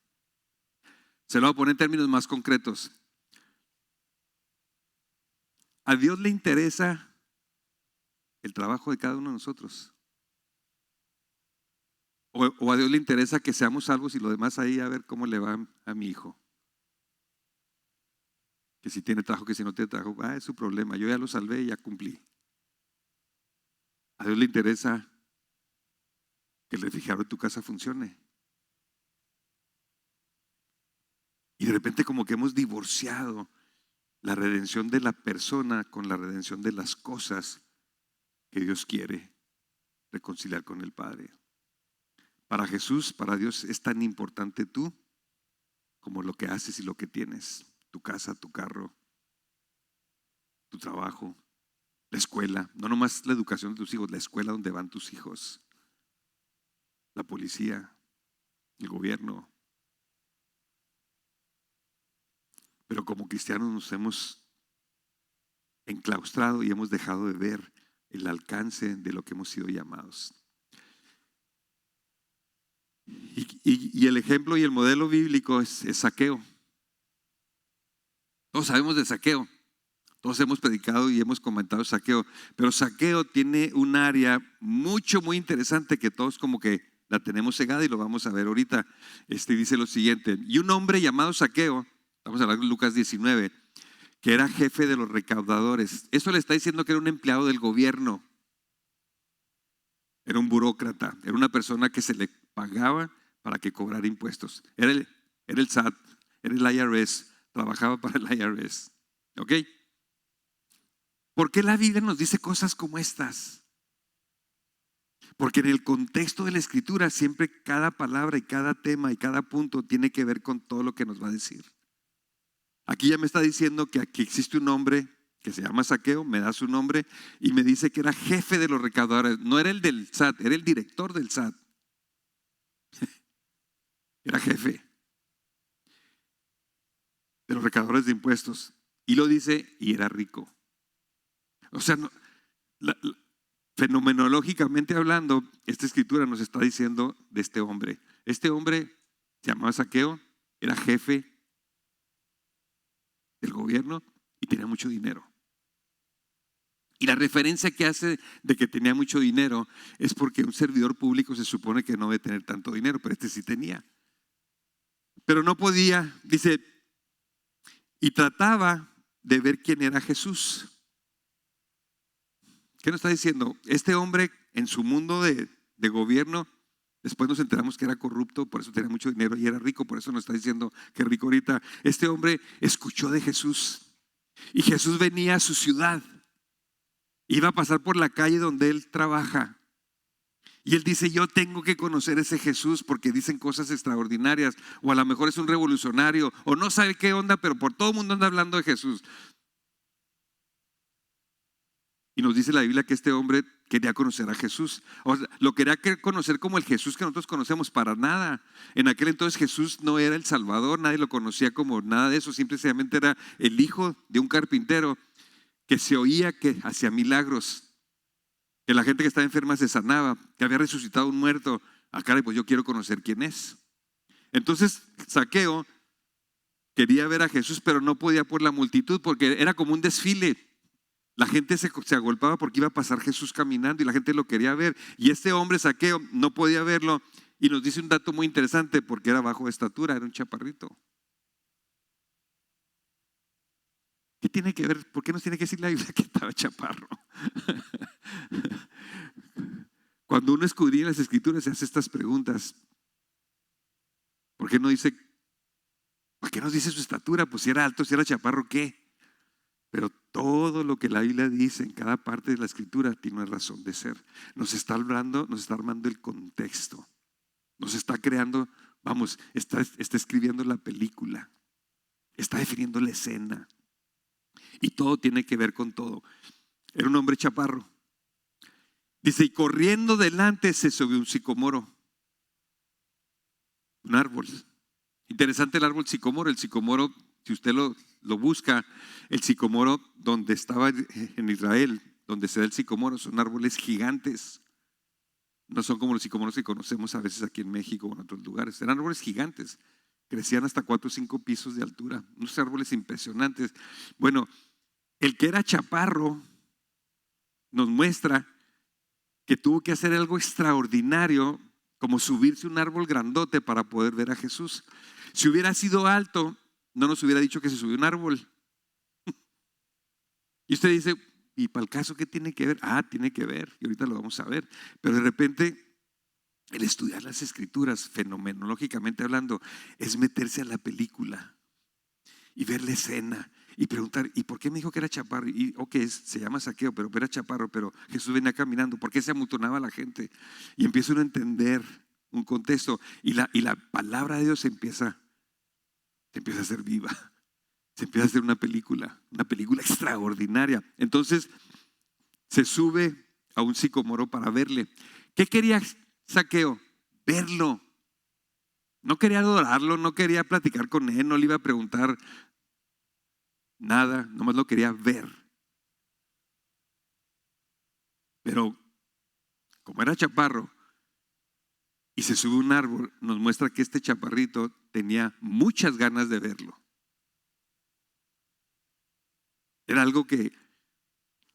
Se lo voy a poner en términos más concretos. ¿A Dios le interesa el trabajo de cada uno de nosotros? ¿O a Dios le interesa que seamos salvos y lo demás ahí a ver cómo le va a mi hijo? Que si tiene trabajo, que si no tiene trabajo, es su problema. Yo ya lo salvé y ya cumplí. ¿A Dios le interesa que el refrigerador de tu casa funcione? Y de repente como que hemos divorciado la redención de la persona con la redención de las cosas que Dios quiere reconciliar con el Padre. Para Jesús, para Dios es tan importante tú como lo que haces y lo que tienes. Tu casa, tu carro, tu trabajo, la escuela. No nomás la educación de tus hijos, la escuela donde van tus hijos. La policía, el gobierno. pero como cristianos nos hemos enclaustrado y hemos dejado de ver el alcance de lo que hemos sido llamados. Y el ejemplo y el modelo bíblico es Zaqueo. Todos sabemos de Zaqueo. Todos hemos predicado y hemos comentado Zaqueo. Pero Zaqueo tiene un área muy interesante que todos como que la tenemos cegada y lo vamos a ver ahorita. Dice lo siguiente: y un hombre llamado Zaqueo, estamos hablando de Lucas 19, que era jefe de los recaudadores. Eso le está diciendo que era un empleado del gobierno. Era un burócrata, era una persona que se le pagaba para que cobrara impuestos. Era el SAT, era el IRS, trabajaba para el IRS. ¿Ok? ¿Por qué la Biblia nos dice cosas como estas? Porque en el contexto de la Escritura siempre cada palabra y cada tema y cada punto tiene que ver con todo lo que nos va a decir. Aquí ya me está diciendo que aquí existe un hombre que se llama Zaqueo, me da su nombre y me dice que era jefe de los recaudadores. No era el del SAT, era el director del SAT. Era jefe de los recaudadores de impuestos. Y lo dice, y era rico. O sea, fenomenológicamente hablando, esta escritura nos está diciendo de este hombre. Este hombre se llamaba Zaqueo, era jefe del gobierno y tenía mucho dinero. Y la referencia que hace de que tenía mucho dinero es porque un servidor público se supone que no debe tener tanto dinero, pero este sí tenía. Pero no podía, dice, y trataba de ver quién era Jesús. ¿Qué nos está diciendo? Este hombre en su mundo de gobierno, después nos enteramos que era corrupto, por eso tenía mucho dinero y era rico, por eso nos está diciendo que es rico ahorita. Este hombre escuchó de Jesús y Jesús venía a su ciudad. Iba a pasar por la calle donde él trabaja. Y él dice, yo tengo que conocer ese Jesús porque dicen cosas extraordinarias. O a lo mejor es un revolucionario. O no sabe qué onda, pero por todo el mundo anda hablando de Jesús. Y nos dice la Biblia que este hombre quería conocer a Jesús. O sea, lo quería conocer como el Jesús que nosotros conocemos, para nada. En aquel entonces Jesús no era el Salvador, nadie lo conocía como nada de eso. Simplemente era el hijo de un carpintero que se oía que hacía milagros, que la gente que estaba enferma se sanaba, que había resucitado un muerto. Caray, pues yo quiero conocer quién es. Entonces Zaqueo quería ver a Jesús, pero no podía por la multitud, porque era como un desfile. La gente se agolpaba porque iba a pasar Jesús caminando y la gente lo quería ver. Y este hombre Zaqueo no podía verlo. Y nos dice un dato muy interesante, porque era bajo de estatura, era un chaparrito. ¿Qué tiene que ver? ¿Por qué nos tiene que decir la Biblia que estaba chaparro? Cuando uno escudriña las Escrituras se hace estas preguntas. ¿Por qué no dice? ¿Por qué nos dice su estatura? Pues si era alto, si era chaparro, ¿qué? Pero todo lo que la Biblia dice en cada parte de la Escritura tiene una razón de ser. Nos está hablando, nos está armando el contexto. Nos está creando, está escribiendo la película. Está definiendo la escena. Y todo tiene que ver con todo. Era un hombre chaparro. Dice, y corriendo delante se subió un sicomoro. Un árbol. Interesante el árbol sicomoro. El sicomoro, si usted lo busca, el sicomoro donde estaba en Israel, donde se da el sicomoro, son árboles gigantes. No son como los sicomoros que conocemos a veces aquí en México o en otros lugares. Eran árboles gigantes. Crecían hasta 4 o 5 pisos de altura. Unos árboles impresionantes. Bueno, el que era chaparro nos muestra que tuvo que hacer algo extraordinario, como subirse a un árbol grandote para poder ver a Jesús. Si hubiera sido alto, no nos hubiera dicho que se subió a un árbol. Y usted dice, ¿y para el caso qué tiene que ver? Tiene que ver, y ahorita lo vamos a ver. Pero de repente, el estudiar las Escrituras, fenomenológicamente hablando, es meterse a la película y ver la escena y preguntar, ¿y por qué me dijo que era chaparro? Y se llama Zaqueo, pero era chaparro, pero Jesús venía caminando. ¿Por qué se amontonaba la gente? Y empieza uno a entender un contexto y la palabra de Dios se empieza a hacer viva. Se empieza a hacer una película extraordinaria. Entonces se sube a un sicomoro para verle. ¿Qué quería Zaqueo? Verlo. No quería adorarlo, no quería platicar con él, no le iba a preguntar nada, nomás lo quería ver. Pero como era chaparro y se sube a un árbol, nos muestra que este chaparrito tenía muchas ganas de verlo. Era algo que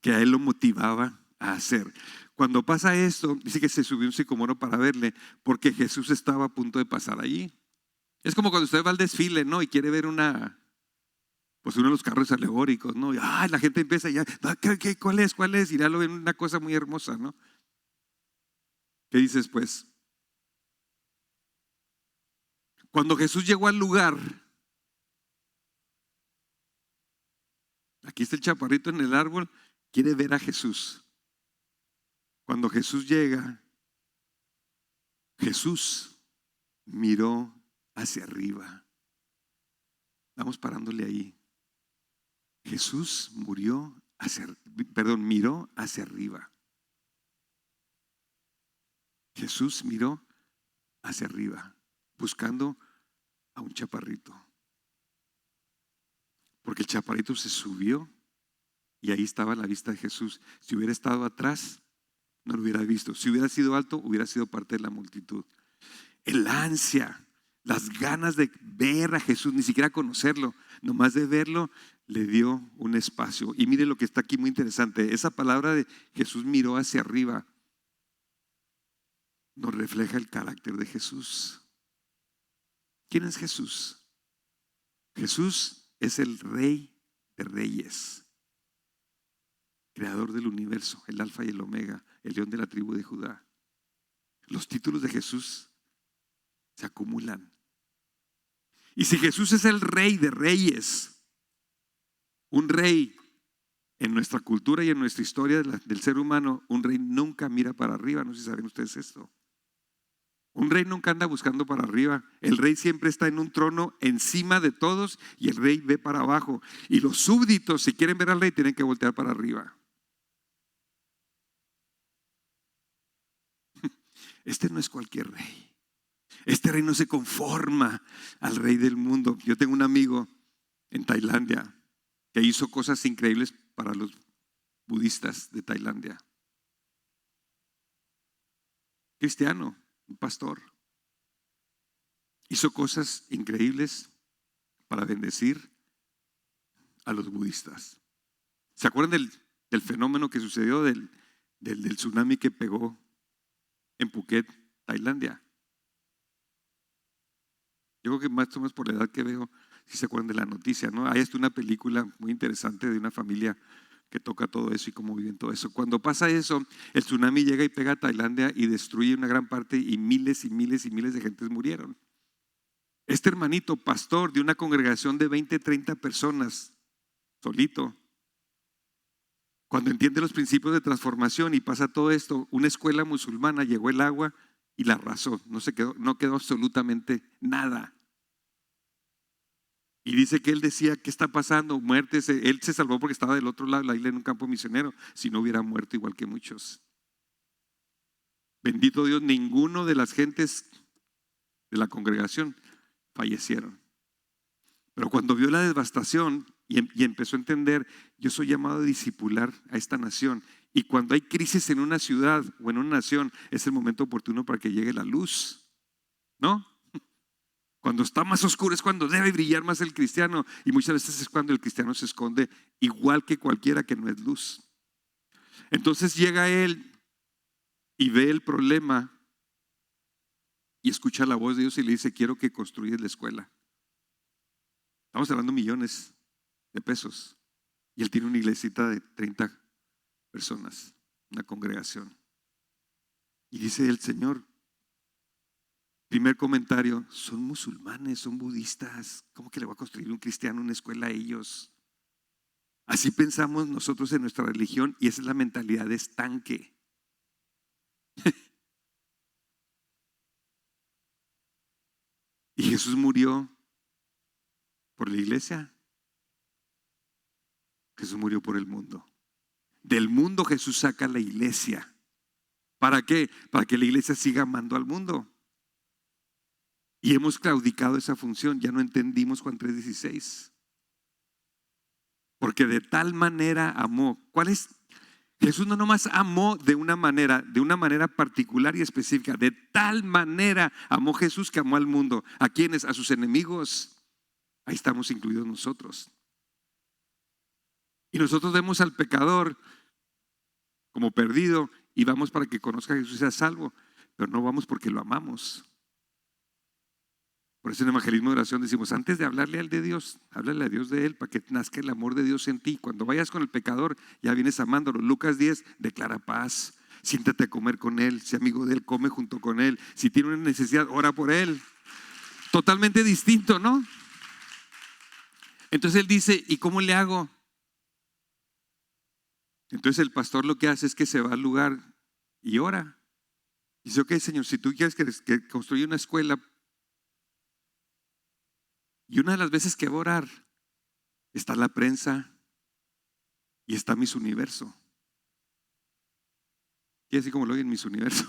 a él lo motivaba a hacer. Cuando pasa esto, dice que se subió un sicomoro para verle, porque Jesús estaba a punto de pasar allí. Es como cuando usted va al desfile, ¿no? Y quiere ver pues uno de los carros alegóricos, ¿no? Y la gente empieza ya, ¿cuál es? ¿Cuál es? Y ya lo ven una cosa muy hermosa, ¿no? ¿Qué dices, pues? Cuando Jesús llegó al lugar, aquí está el chaparrito en el árbol, quiere ver a Jesús. Cuando Jesús llega, Jesús miró hacia arriba. Vamos parándole ahí. Jesús miró hacia arriba. Jesús miró hacia arriba, buscando a un chaparrito. Porque el chaparrito se subió y ahí estaba la vista de Jesús. Si hubiera estado atrás, no lo hubiera visto. Si hubiera sido alto, hubiera sido parte de la multitud. El ansia, las ganas de ver a Jesús, ni siquiera conocerlo, nomás de verlo, le dio un espacio. Y mire lo que está aquí muy interesante. Esa palabra de Jesús miró hacia arriba nos refleja el carácter de Jesús. ¿Quién es Jesús? Jesús es el Rey de Reyes, creador del universo, el Alfa y el Omega, el León de la tribu de Judá. Los títulos de Jesús se acumulan. Y si Jesús es el Rey de Reyes, un rey en nuestra cultura y en nuestra historia del ser humano, un rey nunca mira para arriba. No sé si saben ustedes esto. Un rey nunca anda buscando para arriba. El rey siempre está en un trono encima de todos y el rey ve para abajo. Y los súbditos, si quieren ver al rey, tienen que voltear para arriba. Este no es cualquier rey. Este rey no se conforma al rey del mundo. Yo tengo un amigo en Tailandia que hizo cosas increíbles para los budistas de Tailandia. Cristiano, un pastor. Hizo cosas increíbles para bendecir a los budistas. ¿Se acuerdan del fenómeno que sucedió del tsunami que pegó en Phuket, Tailandia? Yo creo que más o menos por la edad que veo, si se acuerdan de la noticia, ¿no? Hay hasta una película muy interesante de una familia que toca todo eso y cómo viven todo eso. Cuando pasa eso, el tsunami llega y pega a Tailandia y destruye una gran parte y miles y miles y miles de gentes murieron. Este hermanito, pastor de una congregación de 20, 30 personas, solito, cuando entiende los principios de transformación y pasa todo esto, una escuela musulmana, llegó el agua y la arrasó. No quedó absolutamente nada. Y dice que él decía, ¿qué está pasando? Muertes. Él se salvó porque estaba del otro lado de la isla en un campo misionero. Si no hubiera muerto igual que muchos. Bendito Dios, ninguno de las gentes de la congregación fallecieron. Pero cuando vio la devastación y empezó a entender, yo soy llamado a discipular a esta nación. Y cuando hay crisis en una ciudad o en una nación, es el momento oportuno para que llegue la luz. ¿No? Cuando está más oscuro es cuando debe brillar más el cristiano. Y muchas veces es cuando el cristiano se esconde igual que cualquiera que no es luz. Entonces llega él y ve el problema y escucha la voz de Dios y le dice, quiero que construyas la escuela. Estamos hablando de millones de pesos. Y él tiene una iglesita de 30 personas, una congregación. Y dice el Señor, primer comentario, son musulmanes, son budistas. ¿Cómo que le va a construir un cristiano una escuela a ellos? Así pensamos nosotros en nuestra religión y esa es la mentalidad de estanque. Y Jesús murió por la iglesia. Jesús murió por el mundo. Del mundo Jesús saca la iglesia. ¿Para qué? Para que la iglesia siga amando al mundo. Y hemos claudicado esa función. Ya no entendimos Juan 3:16. Porque de tal manera amó. ¿Cuál es? Jesús no nomás amó de una manera particular y específica. De tal manera amó Jesús que amó al mundo. ¿A quiénes? A sus enemigos. Ahí estamos incluidos nosotros. Y nosotros vemos al pecador como perdido y vamos para que conozca a Jesús y sea salvo. Pero no vamos porque lo amamos. Por eso en evangelismo de oración decimos, antes de hablarle al de Dios, háblale a Dios de él para que nazca el amor de Dios en ti. Cuando vayas con el pecador, ya vienes amándolo. Lucas 10, declara paz. Siéntate a comer con él. Sé amigo de él, come junto con él. Si tiene una necesidad, ora por él. Totalmente distinto, ¿no? Entonces él dice, ¿y cómo le hago? Entonces el pastor lo que hace es que se va al lugar y ora. Dice, ok, Señor, si tú quieres que construya una escuela, y una de las veces que voy a orar está la prensa y está Miss Universo. Y así como lo oyen en Miss Universo.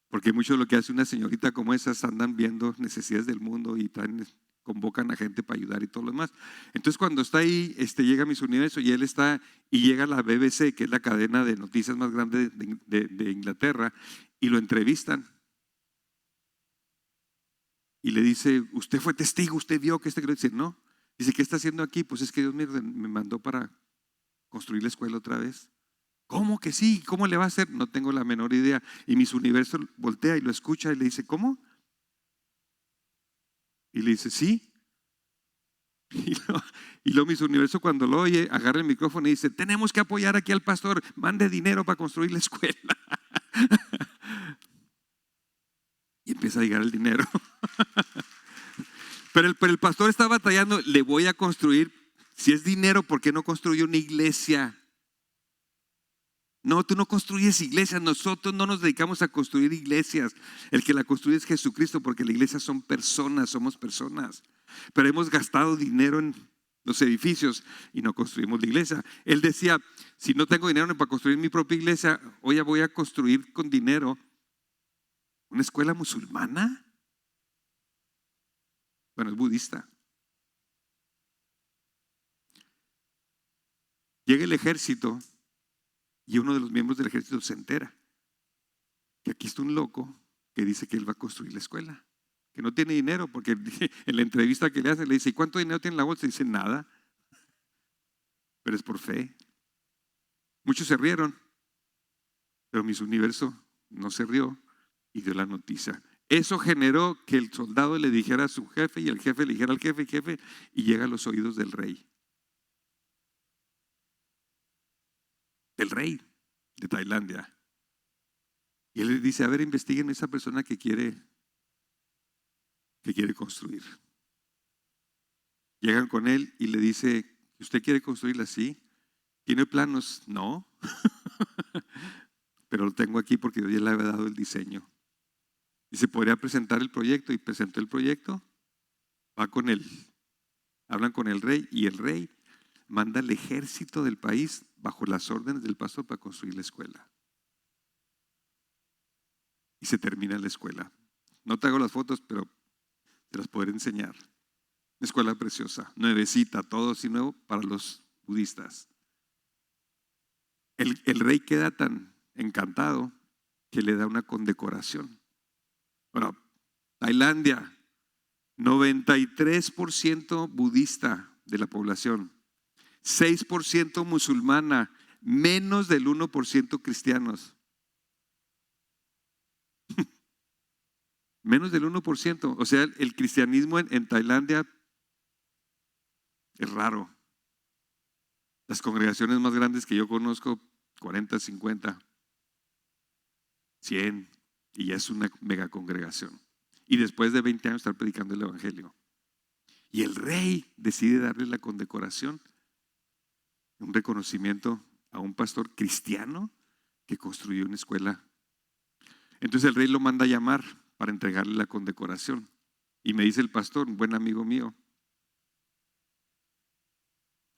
Porque mucho de lo que hace una señorita como esas andan viendo necesidades del mundo y convocan a gente para ayudar y todo lo demás. Entonces cuando está ahí, llega Miss Universo y él está, y llega la BBC, que es la cadena de noticias más grande de Inglaterra, y lo entrevistan. Y le dice, usted fue testigo, usted vio que quiere decir, no. Dice, ¿qué está haciendo aquí? Pues es que Dios me mandó para construir la escuela otra vez. ¿Cómo que sí? ¿Cómo le va a hacer? No tengo la menor idea. Y Miss Universo voltea y lo escucha y le dice, ¿cómo? Y le dice, sí. Y lo Miss Universo cuando lo oye, agarra el micrófono y dice, tenemos que apoyar aquí al pastor, mande dinero para construir la escuela. Y empieza a llegar el dinero. Pero el pastor está batallando, le voy a construir, si es dinero, ¿por qué no construye una iglesia? No, tú no construyes iglesias, nosotros no nos dedicamos a construir iglesias. El que la construye es Jesucristo, porque la iglesia son personas, somos personas. Pero hemos gastado dinero en los edificios y no construimos la iglesia. Él decía, si no tengo dinero para construir mi propia iglesia, hoy voy a construir con dinero una escuela musulmana. Bueno, es budista. Llega el ejército y uno de los miembros del ejército se entera que aquí está un loco que dice que él va a construir la escuela, que no tiene dinero, porque en la entrevista que le hacen le dice, ¿y cuánto dinero tiene en la bolsa? Y dice, nada, pero es por fe. Muchos se rieron, pero Miss Universo no se rió y dio la noticia. Eso generó que el soldado le dijera a su jefe y el jefe le dijera al jefe, y llega a los oídos del rey. Del rey de Tailandia. Y él le dice, a ver, investiguen a esa persona que quiere construir. Llegan con él y le dice, ¿usted quiere construirla así? ¿Tiene planos? No. Pero lo tengo aquí porque Dios ya le había dado el diseño. Y se podría presentar el proyecto, y presentó el proyecto. Va con él, hablan con el rey, y el rey manda al ejército del país bajo las órdenes del pastor para construir la escuela. Y se termina la escuela. No te hago las fotos, pero te las podré enseñar. Una escuela preciosa, nuevecita, todo así nuevo para los budistas. El rey queda tan encantado que le da una condecoración. Bueno, Tailandia, 93% budista de la población, 6% musulmana, menos del 1% cristianos. Menos del 1%. O sea, el cristianismo en Tailandia es raro. Las congregaciones más grandes que yo conozco, 40, 50, 100, y ya es una mega congregación. Y después de 20 años estar predicando el evangelio. Y el rey decide darle la condecoración, un reconocimiento a un pastor cristiano que construyó una escuela. Entonces el rey lo manda a llamar para entregarle la condecoración. Y me dice el pastor, un buen amigo mío,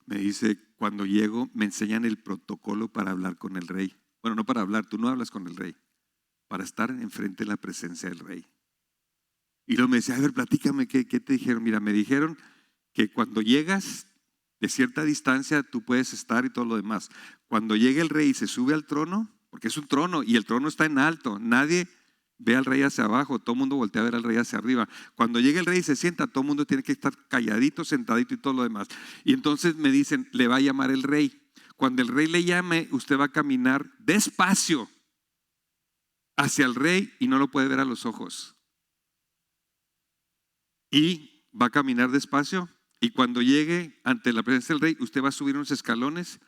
me dice, cuando llego me enseñan el protocolo para hablar con el rey. Bueno, no para hablar, tú no hablas con el rey, para estar enfrente de la presencia del rey. Y luego me decía, a ver, platícame, ¿qué te dijeron? Mira, me dijeron que cuando llegas, de cierta distancia tú puedes estar y todo lo demás. Cuando llegue el rey y se sube al trono, porque es un trono y el trono está en alto, nadie ve al rey hacia abajo, todo el mundo voltea a ver al rey hacia arriba. Cuando llegue el rey y se sienta, todo el mundo tiene que estar calladito, sentadito y todo lo demás. Y entonces me dicen, le va a llamar el rey. Cuando el rey le llame, usted va a caminar despacio hacia el rey y no lo puede ver a los ojos. Y va a caminar despacio y cuando llegue ante la presencia del rey, usted va a subir unos escalones.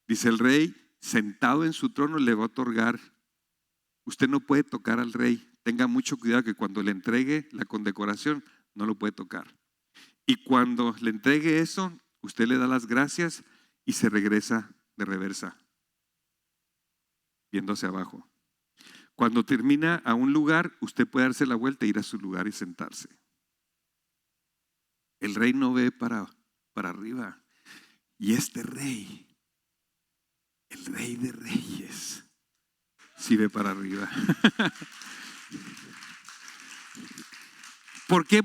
Dice el rey, sentado en su trono le va a otorgar. Usted no puede tocar al rey. Tenga mucho cuidado que cuando le entregue la condecoración, no lo puede tocar. Y cuando le entregue eso, usted le da las gracias y se regresa de reversa, viendo hacia abajo. Cuando termina a un lugar, usted puede darse la vuelta e ir a su lugar y sentarse. El rey no ve para arriba. Y este rey, el rey de reyes, sí ve para arriba. ¿Por qué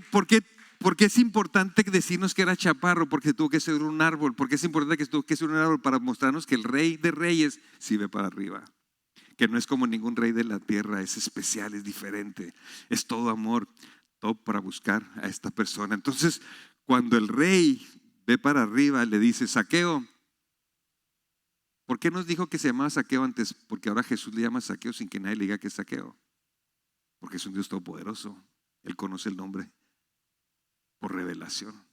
es importante decirnos que era chaparro? Porque tuvo que ser un árbol. ¿Por qué es importante que tuvo que ser un árbol? Para mostrarnos que el rey de reyes sí ve para arriba. Que no es como ningún rey de la tierra, es especial, es diferente, es todo amor, todo para buscar a esta persona. Entonces, cuando el rey ve para arriba, le dice, Zaqueo. ¿Por qué nos dijo que se llamaba Zaqueo antes? Porque ahora Jesús le llama Zaqueo sin que nadie le diga que es Zaqueo. Porque es un Dios todopoderoso. Él conoce el nombre por revelación.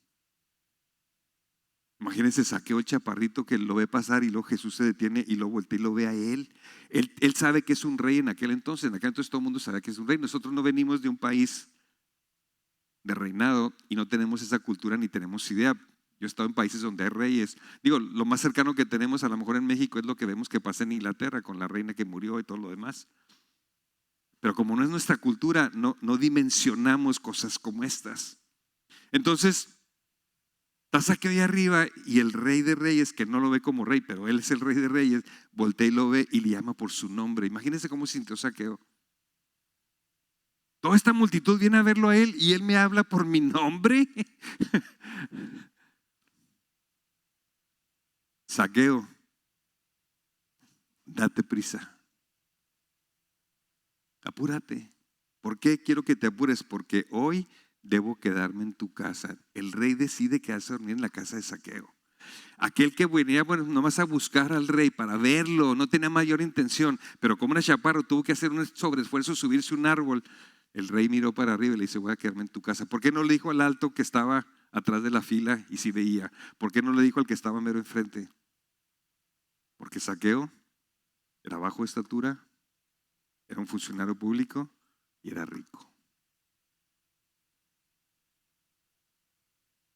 Imagínense Zaqueo, el chaparrito que lo ve pasar y luego Jesús se detiene y lo voltea y lo ve a él. Él sabe que es un rey en aquel entonces. En aquel entonces todo el mundo sabe que es un rey. Nosotros no venimos de un país de reinado y no tenemos esa cultura ni tenemos idea. Yo he estado en países donde hay reyes. Digo, lo más cercano que tenemos a lo mejor en México es lo que vemos que pasa en Inglaterra con la reina que murió y todo lo demás. Pero como no es nuestra cultura, no dimensionamos cosas como estas. Entonces, está Zaqueo ahí arriba y el rey de reyes, que no lo ve como rey, pero él es el rey de reyes, voltea y lo ve y le llama por su nombre. Imagínense cómo sintió Zaqueo. Toda esta multitud viene a verlo a él y él me habla por mi nombre. Zaqueo, date prisa. Apúrate. ¿Por qué quiero que te apures? Porque hoy debo quedarme en tu casa. El rey decide quedarse a dormir en la casa de Zaqueo. Aquel que venía, bueno, nomás a buscar al rey para verlo, no tenía mayor intención, pero como era chaparro, tuvo que hacer un sobreesfuerzo, subirse a un árbol. El rey miró para arriba y le dice, voy a quedarme en tu casa. ¿Por qué no le dijo al alto que estaba atrás de la fila y sí veía? ¿Por qué no le dijo al que estaba mero enfrente? Porque Zaqueo era bajo de estatura, era un funcionario público y era rico.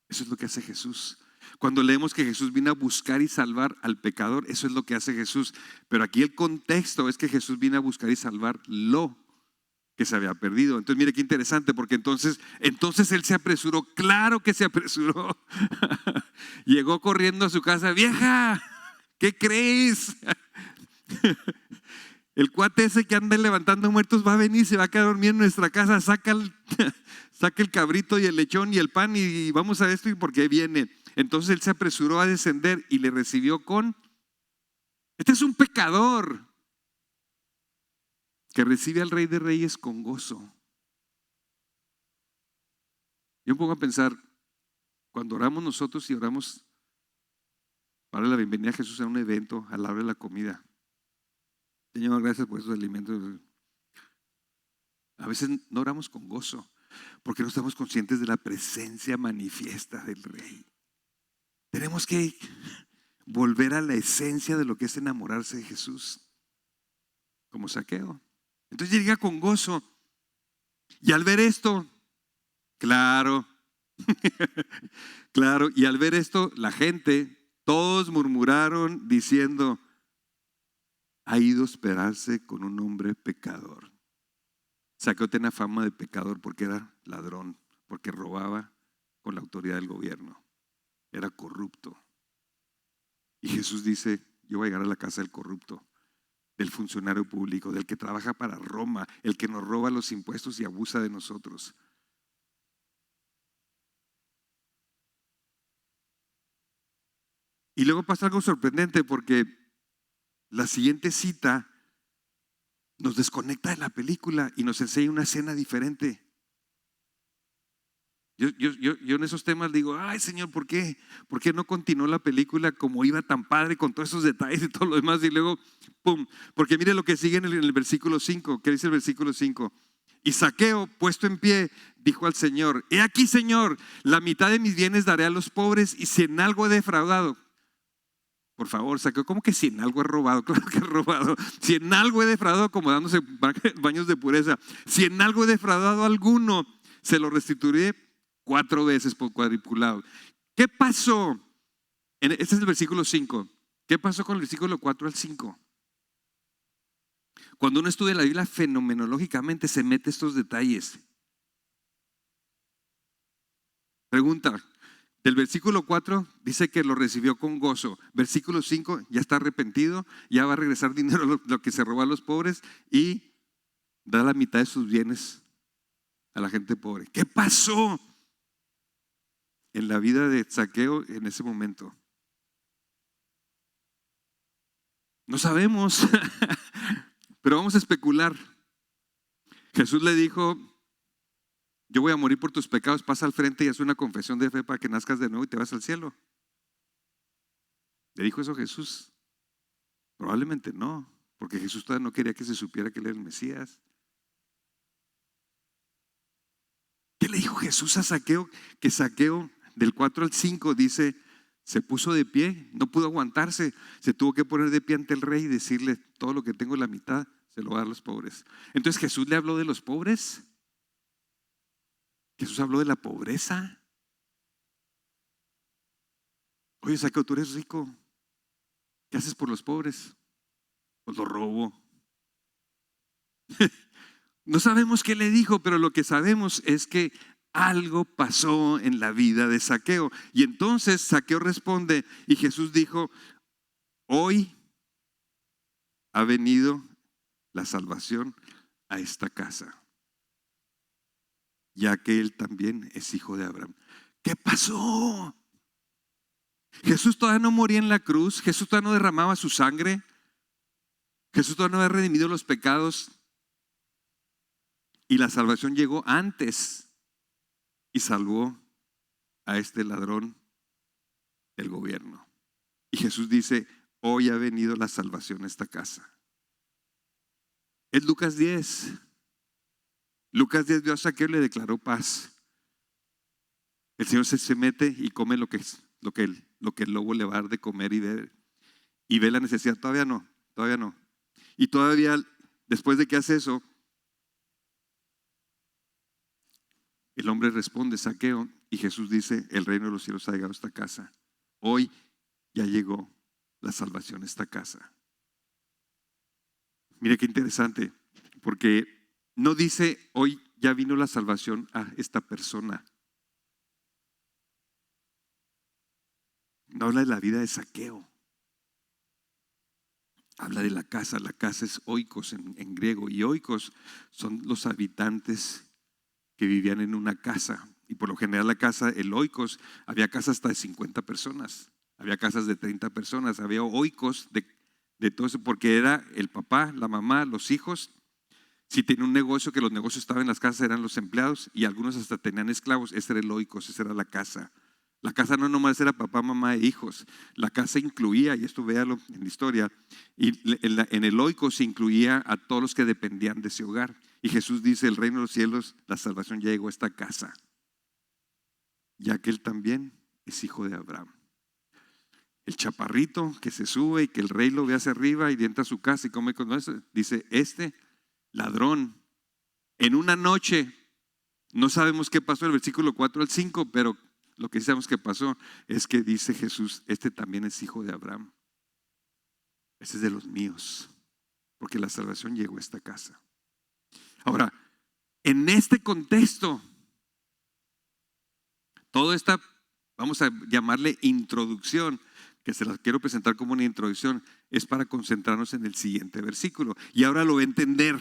Eso es lo que hace Jesús. Cuando leemos que Jesús vino a buscar y salvar al pecador, eso es lo que hace Jesús. Pero aquí el contexto es que Jesús vino a buscar y salvar lo que se había perdido. Entonces mire qué interesante, porque entonces él se apresuró. Claro que se apresuró. Llegó corriendo a su casa. Vieja, ¿qué crees? El cuate ese que anda levantando muertos va a venir, se va a quedar dormido en nuestra casa. Saca el cabrito y el lechón y el pan y vamos a esto y porque viene. Entonces él se apresuró a descender y le recibió este es un pecador que recibe al Rey de Reyes con gozo. Yo me pongo a pensar, cuando oramos nosotros y oramos para la bienvenida a Jesús a un evento, a la hora de la comida. Señor, gracias por esos alimentos. A veces no oramos con gozo porque no estamos conscientes de la presencia manifiesta del Rey. Tenemos que volver a la esencia de lo que es enamorarse de Jesús, como Zaqueo. Entonces llega con gozo. Y al ver esto, claro, claro, y al ver esto, la gente, todos murmuraron diciendo, ha ido a hospedarse con un hombre pecador. Zaqueo tenía fama de pecador porque era ladrón, porque robaba con la autoridad del gobierno. Era corrupto. Y Jesús dice, yo voy a llegar a la casa del corrupto, del funcionario público, del que trabaja para Roma, el que nos roba los impuestos y abusa de nosotros. Y luego pasa algo sorprendente porque la siguiente cita nos desconecta de la película y nos enseña una escena diferente. Yo en esos temas digo, ay Señor, ¿por qué? ¿Por qué no continuó la película como iba tan padre con todos esos detalles y todo lo demás? Y luego, ¡pum! Porque mire lo que sigue en el versículo 5. ¿Qué dice el versículo 5? Y Zaqueo, puesto en pie, dijo al Señor, he aquí Señor, la mitad de mis bienes daré a los pobres y si en algo he defraudado. Por favor, Zaqueo, ¿cómo que si en algo he robado? Claro que he robado. Si en algo he defraudado, como dándose baños de pureza. Si en algo he defraudado a alguno, se lo restituiré 4 veces por cuadriculado. ¿Qué pasó? Este es el versículo 5. ¿Qué pasó con el versículo 4 al 5? Cuando uno estudia la Biblia fenomenológicamente se mete estos detalles. Pregunta, del versículo 4 dice que lo recibió con gozo. Versículo 5 ya está arrepentido, ya va a regresar dinero lo que se robó a los pobres y da la mitad de sus bienes a la gente pobre. ¿Qué pasó en la vida de Zaqueo en ese momento? No sabemos, pero vamos a especular. Jesús le dijo, yo voy a morir por tus pecados, pasa al frente y haz una confesión de fe para que nazcas de nuevo y te vas al cielo. ¿Le dijo eso Jesús? Probablemente no, porque Jesús todavía no quería que se supiera que él era el Mesías. ¿Qué le dijo Jesús a Zaqueo? Que Zaqueo del 4 al 5 dice, se puso de pie, no pudo aguantarse, se tuvo que poner de pie ante el rey y decirle, todo lo que tengo la mitad se lo voy a dar a los pobres. Entonces Jesús le habló de los pobres. Jesús habló de la pobreza. Oye, Zaqueo, tú eres rico, ¿qué haces por los pobres? Pues lo robo. No sabemos qué le dijo, pero lo que sabemos es que algo pasó en la vida de Zaqueo. Y entonces Zaqueo responde y Jesús dijo, hoy ha venido la salvación a esta casa, ya que él también es hijo de Abraham. ¿Qué pasó? Jesús todavía no moría en la cruz, Jesús todavía no derramaba su sangre, Jesús todavía no había redimido los pecados y la salvación llegó antes y salvó a este ladrón del gobierno. Y Jesús dice, hoy ha venido la salvación a esta casa. Es Lucas 10. Lucas 10 vio a Zaqueo y le declaró paz. El Señor se mete y come lo que el lobo le va a dar de comer y ve la necesidad. Todavía no. Y todavía después de que hace eso, el hombre responde, Zaqueo, y Jesús dice, el reino de los cielos ha llegado a esta casa. Hoy ya llegó la salvación a esta casa. Mire qué interesante, porque no dice, hoy ya vino la salvación a esta persona. No habla de la vida de Zaqueo. Habla de la casa es oikos en griego, y oikos son los habitantes que vivían en una casa. Y por lo general la casa, el oikos, había casas hasta de 50 personas, había casas de 30 personas, había oikos de todo eso, porque era el papá, la mamá, los hijos. Si tenía un negocio, que los negocios estaban en las casas, eran los empleados, y algunos hasta tenían esclavos. Ese era el oikos, esa era la casa. La casa no nomás era papá, mamá e hijos. La casa incluía, y esto véalo en la historia, y en el oikos se incluía a todos los que dependían de ese hogar. Y Jesús dice, el reino de los cielos, la salvación ya llegó a esta casa, ya que él también es hijo de Abraham. El chaparrito que se sube y que el rey lo ve hacia arriba y entra a su casa y come con eso, dice, este ladrón, en una noche, no sabemos qué pasó, el versículo 4 al 5, pero lo que sabemos que pasó es que dice Jesús, este también es hijo de Abraham. Este es de los míos, porque la salvación llegó a esta casa. Ahora, en este contexto, toda esta, vamos a llamarle introducción, que se las quiero presentar como una introducción, es para concentrarnos en el siguiente versículo. Y ahora lo va a entender.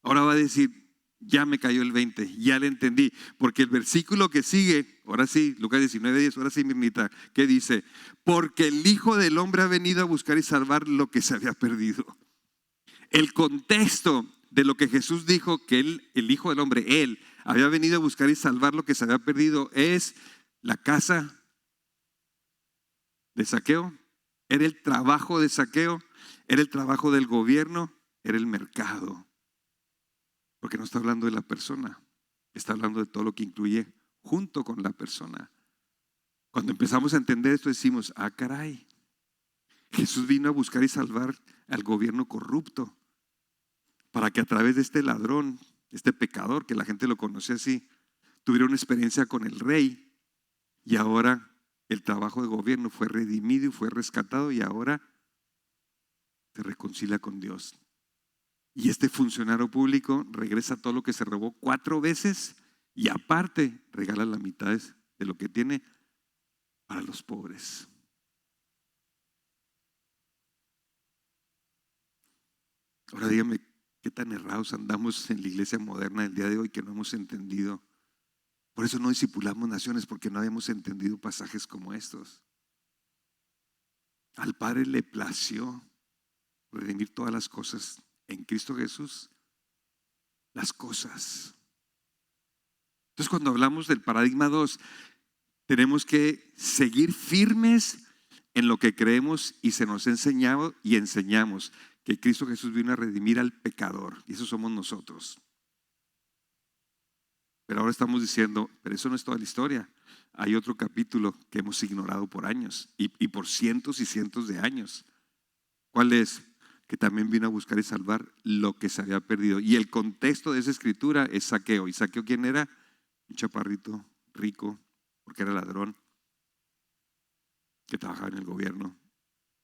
Ahora va a decir, Ya me cayó el 20, ya le entendí. Porque el versículo que sigue, ahora sí, Lucas 19:10, ahora sí, Mirnita, ¿qué dice? Porque el Hijo del Hombre ha venido a buscar y salvar lo que se había perdido. El contexto de lo que Jesús dijo, que él, el Hijo del Hombre, él, había venido a buscar y salvar lo que se había perdido, es la casa de Zaqueo, era el trabajo de Zaqueo, era el trabajo del gobierno, era el mercado. Porque no está hablando de la persona, está hablando de todo lo que incluye junto con la persona. Cuando empezamos a entender esto decimos, ah, caray, Jesús vino a buscar y salvar al gobierno corrupto para que a través de este ladrón, este pecador, que la gente lo conoce así, tuviera una experiencia con el rey, y ahora el trabajo de gobierno fue redimido y fue rescatado, y ahora se reconcilia con Dios. Y este funcionario público regresa todo lo que se robó 4 veces y aparte regala la mitad de lo que tiene para los pobres. Ahora dígame, ¿qué tan errados andamos en la iglesia moderna del día de hoy que no hemos entendido? Por eso no discipulamos naciones, porque no habíamos entendido pasajes como estos. Al Padre le plació redimir todas las cosas en Cristo Jesús, las cosas. Entonces, cuando hablamos del paradigma 2, tenemos que seguir firmes en lo que creemos y se nos ha enseñado y enseñamos que Cristo Jesús vino a redimir al pecador, y eso somos nosotros. Pero ahora estamos diciendo, pero eso no es toda la historia. Hay otro capítulo que hemos ignorado por años y por cientos y cientos de años. ¿Cuál es? Que también vino a buscar y salvar lo que se había perdido. Y el contexto de esa escritura es Zaqueo. ¿Y Zaqueo quién era? Un chaparrito rico, porque era ladrón, que trabajaba en el gobierno.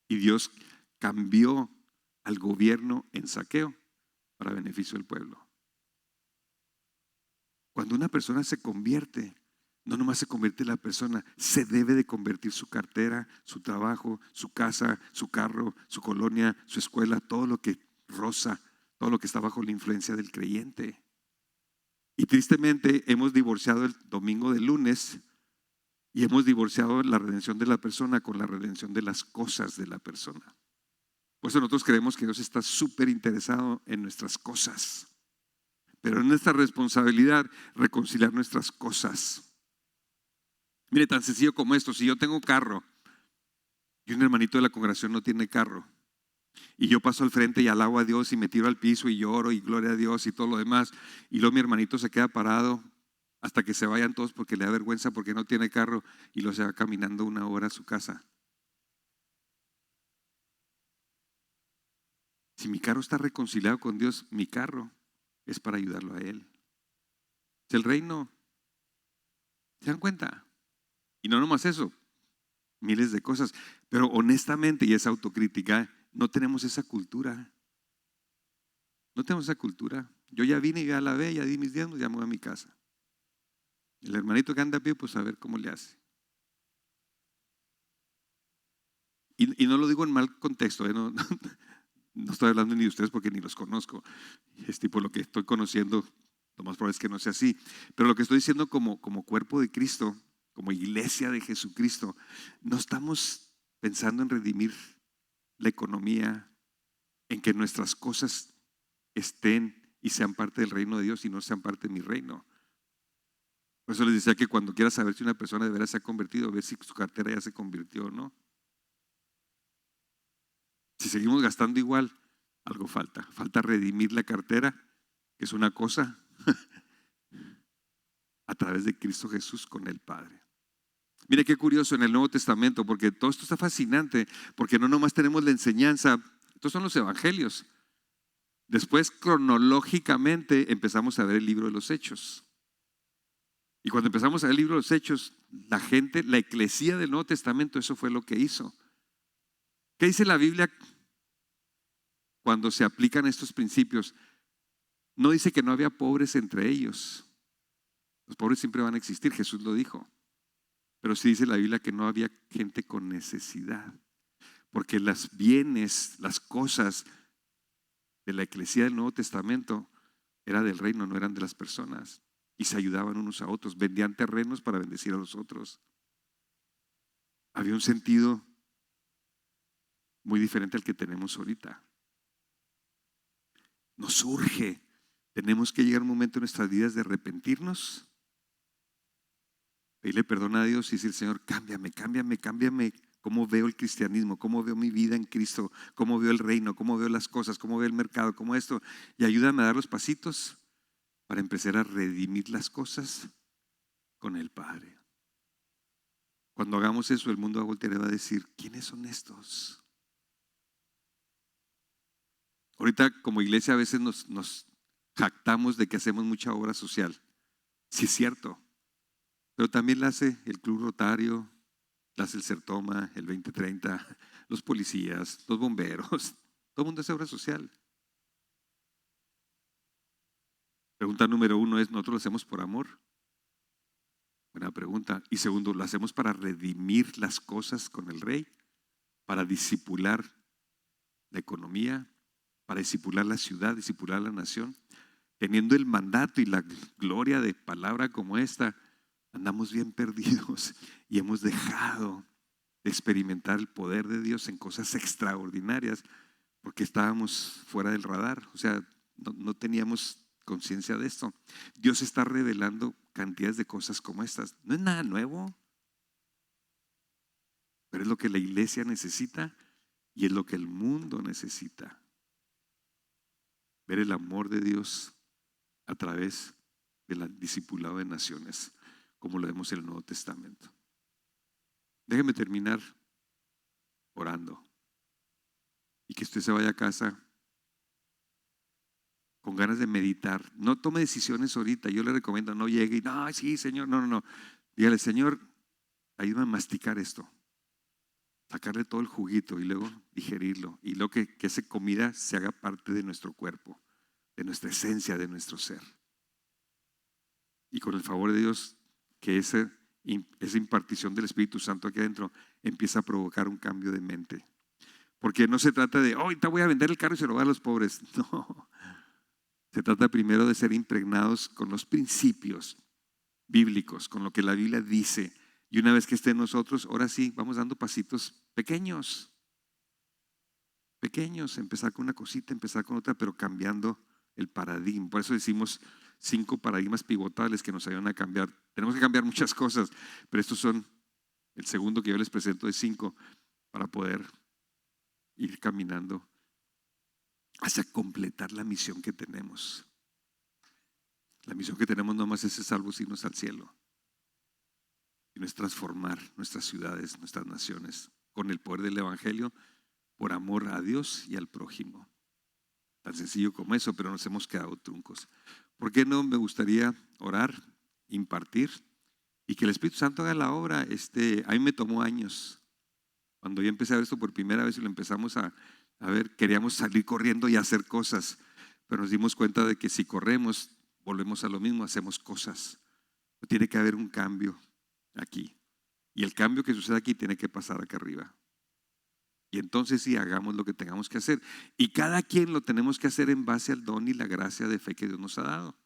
Y Dios cambió al gobierno en Zaqueo para beneficio del pueblo. Cuando una persona se convierte, no nomás se convierte la persona, se debe de convertir su cartera, su trabajo, su casa, su carro, su colonia, su escuela, todo lo que roza, todo lo que está bajo la influencia del creyente. Y tristemente hemos divorciado el domingo del lunes y hemos divorciado la redención de la persona con la redención de las cosas de la persona. Por eso nosotros creemos que Dios está súper interesado en nuestras cosas. Pero es nuestra responsabilidad reconciliar nuestras cosas. Mire, tan sencillo como esto: si yo tengo carro y un hermanito de la congregación no tiene carro, y yo paso al frente y alabo a Dios y me tiro al piso y lloro y gloria a Dios y todo lo demás, y luego mi hermanito se queda parado hasta que se vayan todos porque le da vergüenza porque no tiene carro, y luego se va caminando 1 hora a su casa. Si mi carro está reconciliado con Dios, mi carro es para ayudarlo a Él. Es el reino. ¿Se dan cuenta? Y no nomás eso, miles de cosas. Pero honestamente, y es autocrítica, no tenemos esa cultura. No tenemos esa cultura. Yo ya vine y ya la ve, ya di mis diezmos, ya me voy a mi casa. El hermanito que anda a pie, pues a ver cómo le hace. Y no lo digo en mal contexto, no estoy hablando ni de ustedes porque ni los conozco. Es tipo lo que estoy conociendo, lo más probable es que no sea así. Pero lo que estoy diciendo como cuerpo de Cristo, como iglesia de Jesucristo, no estamos pensando en redimir la economía, en que nuestras cosas estén y sean parte del reino de Dios y no sean parte de mi reino. Por eso les decía que cuando quieras saber si una persona de veras se ha convertido, ver si su cartera ya se convirtió o no. Si seguimos gastando igual, algo falta. Falta redimir la cartera, que es una cosa, a través de Cristo Jesús con el Padre. Mire qué curioso en el Nuevo Testamento, porque todo esto está fascinante, porque no nomás tenemos la enseñanza, estos son los evangelios. Después, cronológicamente, empezamos a ver el libro de los Hechos. Y cuando empezamos a ver el libro de los Hechos, la gente, la eclesía del Nuevo Testamento, eso fue lo que hizo. ¿Qué dice la Biblia cuando se aplican estos principios? No dice que no había pobres entre ellos. Los pobres siempre van a existir, Jesús lo dijo. Pero sí dice la Biblia que no había gente con necesidad. Porque las bienes, las cosas de la eclesía del Nuevo Testamento era del reino, no eran de las personas. Y se ayudaban unos a otros, vendían terrenos para bendecir a los otros. Había un sentido muy diferente al que tenemos ahorita. Nos urge, tenemos que llegar a un momento en nuestras vidas de arrepentirnos, pedirle perdón a Dios y decir: Señor, cámbiame, cámbiame, cámbiame cómo veo el cristianismo, cómo veo mi vida en Cristo, cómo veo el reino, cómo veo las cosas, cómo veo el mercado, cómo esto, y ayúdame a dar los pasitos para empezar a redimir las cosas con el Padre. Cuando hagamos eso, el mundo va a voltear y va a decir: ¿quiénes son estos? Ahorita como iglesia a veces nos jactamos de que hacemos mucha obra social. Sí es cierto, pero también la hace el Club Rotario, la hace el Sertoma, el 2030, los policías, los bomberos. Todo el mundo hace obra social. Pregunta número 1 es: ¿nosotros lo hacemos por amor? Buena pregunta. Y segundo, ¿lo hacemos para redimir las cosas con el Rey? ¿Para discipular la economía? ¿Para discipular la ciudad, discipular la nación? Teniendo el mandato y la gloria de palabra como esta, andamos bien perdidos y hemos dejado de experimentar el poder de Dios en cosas extraordinarias porque estábamos fuera del radar. O sea, no teníamos conciencia de esto. Dios está revelando cantidades de cosas como estas. No es nada nuevo, pero es lo que la iglesia necesita y es lo que el mundo necesita. Ver el amor de Dios a través del discipulado de naciones, como lo vemos en el Nuevo Testamento. Déjeme terminar orando y que usted se vaya a casa con ganas de meditar. No tome decisiones ahorita. Yo le recomiendo: no llegue y no, sí, Señor, no. Dígale: Señor, ayúdame a masticar esto, sacarle todo el juguito y luego digerirlo, y luego que esa comida se haga parte de nuestro cuerpo, de nuestra esencia, de nuestro ser. Y con el favor de Dios, que esa impartición del Espíritu Santo aquí adentro empieza a provocar un cambio de mente. Porque no se trata de: ahorita voy a vender el carro y se lo voy a los pobres. No. Se trata primero de ser impregnados con los principios bíblicos, con lo que la Biblia dice. Y una vez que esté en nosotros, ahora sí, vamos dando pasitos pequeños. Empezar con una cosita, empezar con otra, pero cambiando el paradigma. Por eso decimos 5 paradigmas pivotales que nos ayudan a cambiar. Tenemos que cambiar muchas cosas, pero estos son el segundo que yo les presento de 5 para poder ir caminando hacia completar la misión que tenemos. La misión que tenemos no más es ser salvos y irnos al cielo, sino es transformar nuestras ciudades, nuestras naciones, con el poder del Evangelio, por amor a Dios y al prójimo. Tan sencillo como eso, pero nos hemos quedado truncos. ¿Por qué no me gustaría orar, impartir y que el Espíritu Santo haga la obra? A mí me tomó años. Cuando yo empecé a ver esto por primera vez y lo empezamos a ver, queríamos salir corriendo y hacer cosas, pero nos dimos cuenta de que si corremos, volvemos a lo mismo, hacemos cosas. Tiene que haber un cambio aquí. Y el cambio que sucede aquí tiene que pasar acá arriba. Y entonces sí, hagamos lo que tengamos que hacer. Y cada quien lo tenemos que hacer en base al don y la gracia de fe que Dios nos ha dado.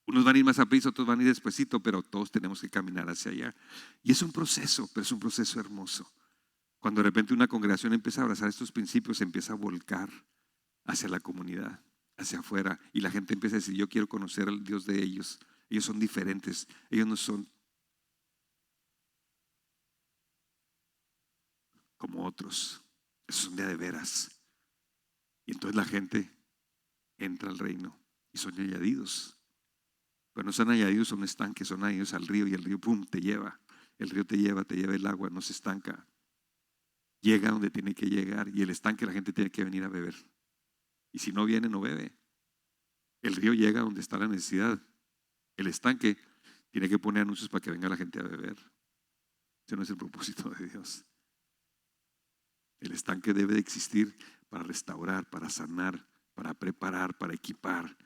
Unos van a ir más a prisa, otros van a ir despacito, pero todos tenemos que caminar hacia allá. Y es un proceso, pero es un proceso hermoso. Cuando de repente una congregación empieza a abrazar estos principios, se empieza a volcar hacia la comunidad, hacia afuera. Y la gente empieza a decir: yo quiero conocer al Dios de ellos. Ellos son diferentes. Ellos no son como otros. Esos son de veras. Y entonces la gente entra al reino y son añadidos. Pero no son añadidos a un estanque, son añadidos al río, y el río, pum, te lleva. El río te lleva el agua, no se estanca. Llega donde tiene que llegar, y el estanque la gente tiene que venir a beber. Y si no viene, no bebe. El río llega donde está la necesidad. El estanque tiene que poner anuncios para que venga la gente a beber. Ese no es el propósito de Dios. El estanque debe de existir para restaurar, para sanar, para preparar, para equipar,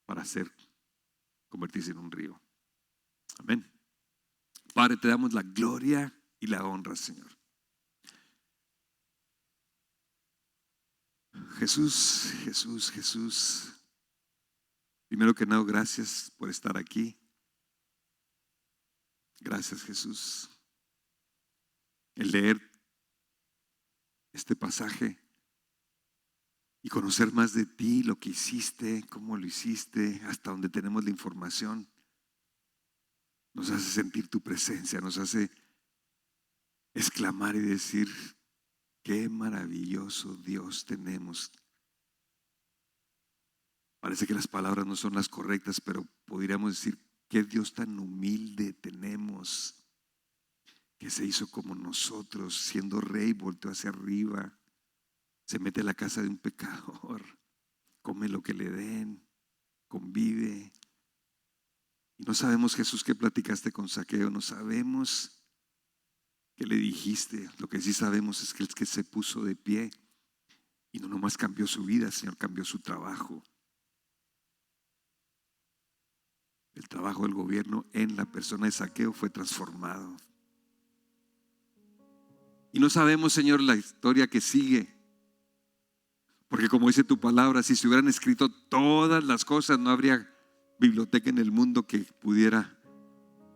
para convertirse en un río. Amén. Padre, te damos la gloria y la honra, Señor. Jesús, Jesús, Jesús. Primero que nada, gracias por estar aquí. Gracias, Jesús. El leer este pasaje y conocer más de ti, lo que hiciste, cómo lo hiciste, hasta donde tenemos la información, nos hace sentir tu presencia, nos hace exclamar y decir: qué maravilloso Dios tenemos. Parece que las palabras no son las correctas, pero podríamos decir: qué Dios tan humilde tenemos, que se hizo como nosotros, siendo rey, volteó hacia arriba, se mete a la casa de un pecador, come lo que le den, convive. Y no sabemos, Jesús, qué platicaste con Zaqueo, no sabemos qué le dijiste. Lo que sí sabemos es que el que se puso de pie y no nomás cambió su vida, Señor, cambió su trabajo. El trabajo del gobierno en la persona de Zaqueo fue transformado. Y no sabemos, Señor, la historia que sigue, porque como dice tu palabra, si se hubieran escrito todas las cosas, no habría biblioteca en el mundo que pudiera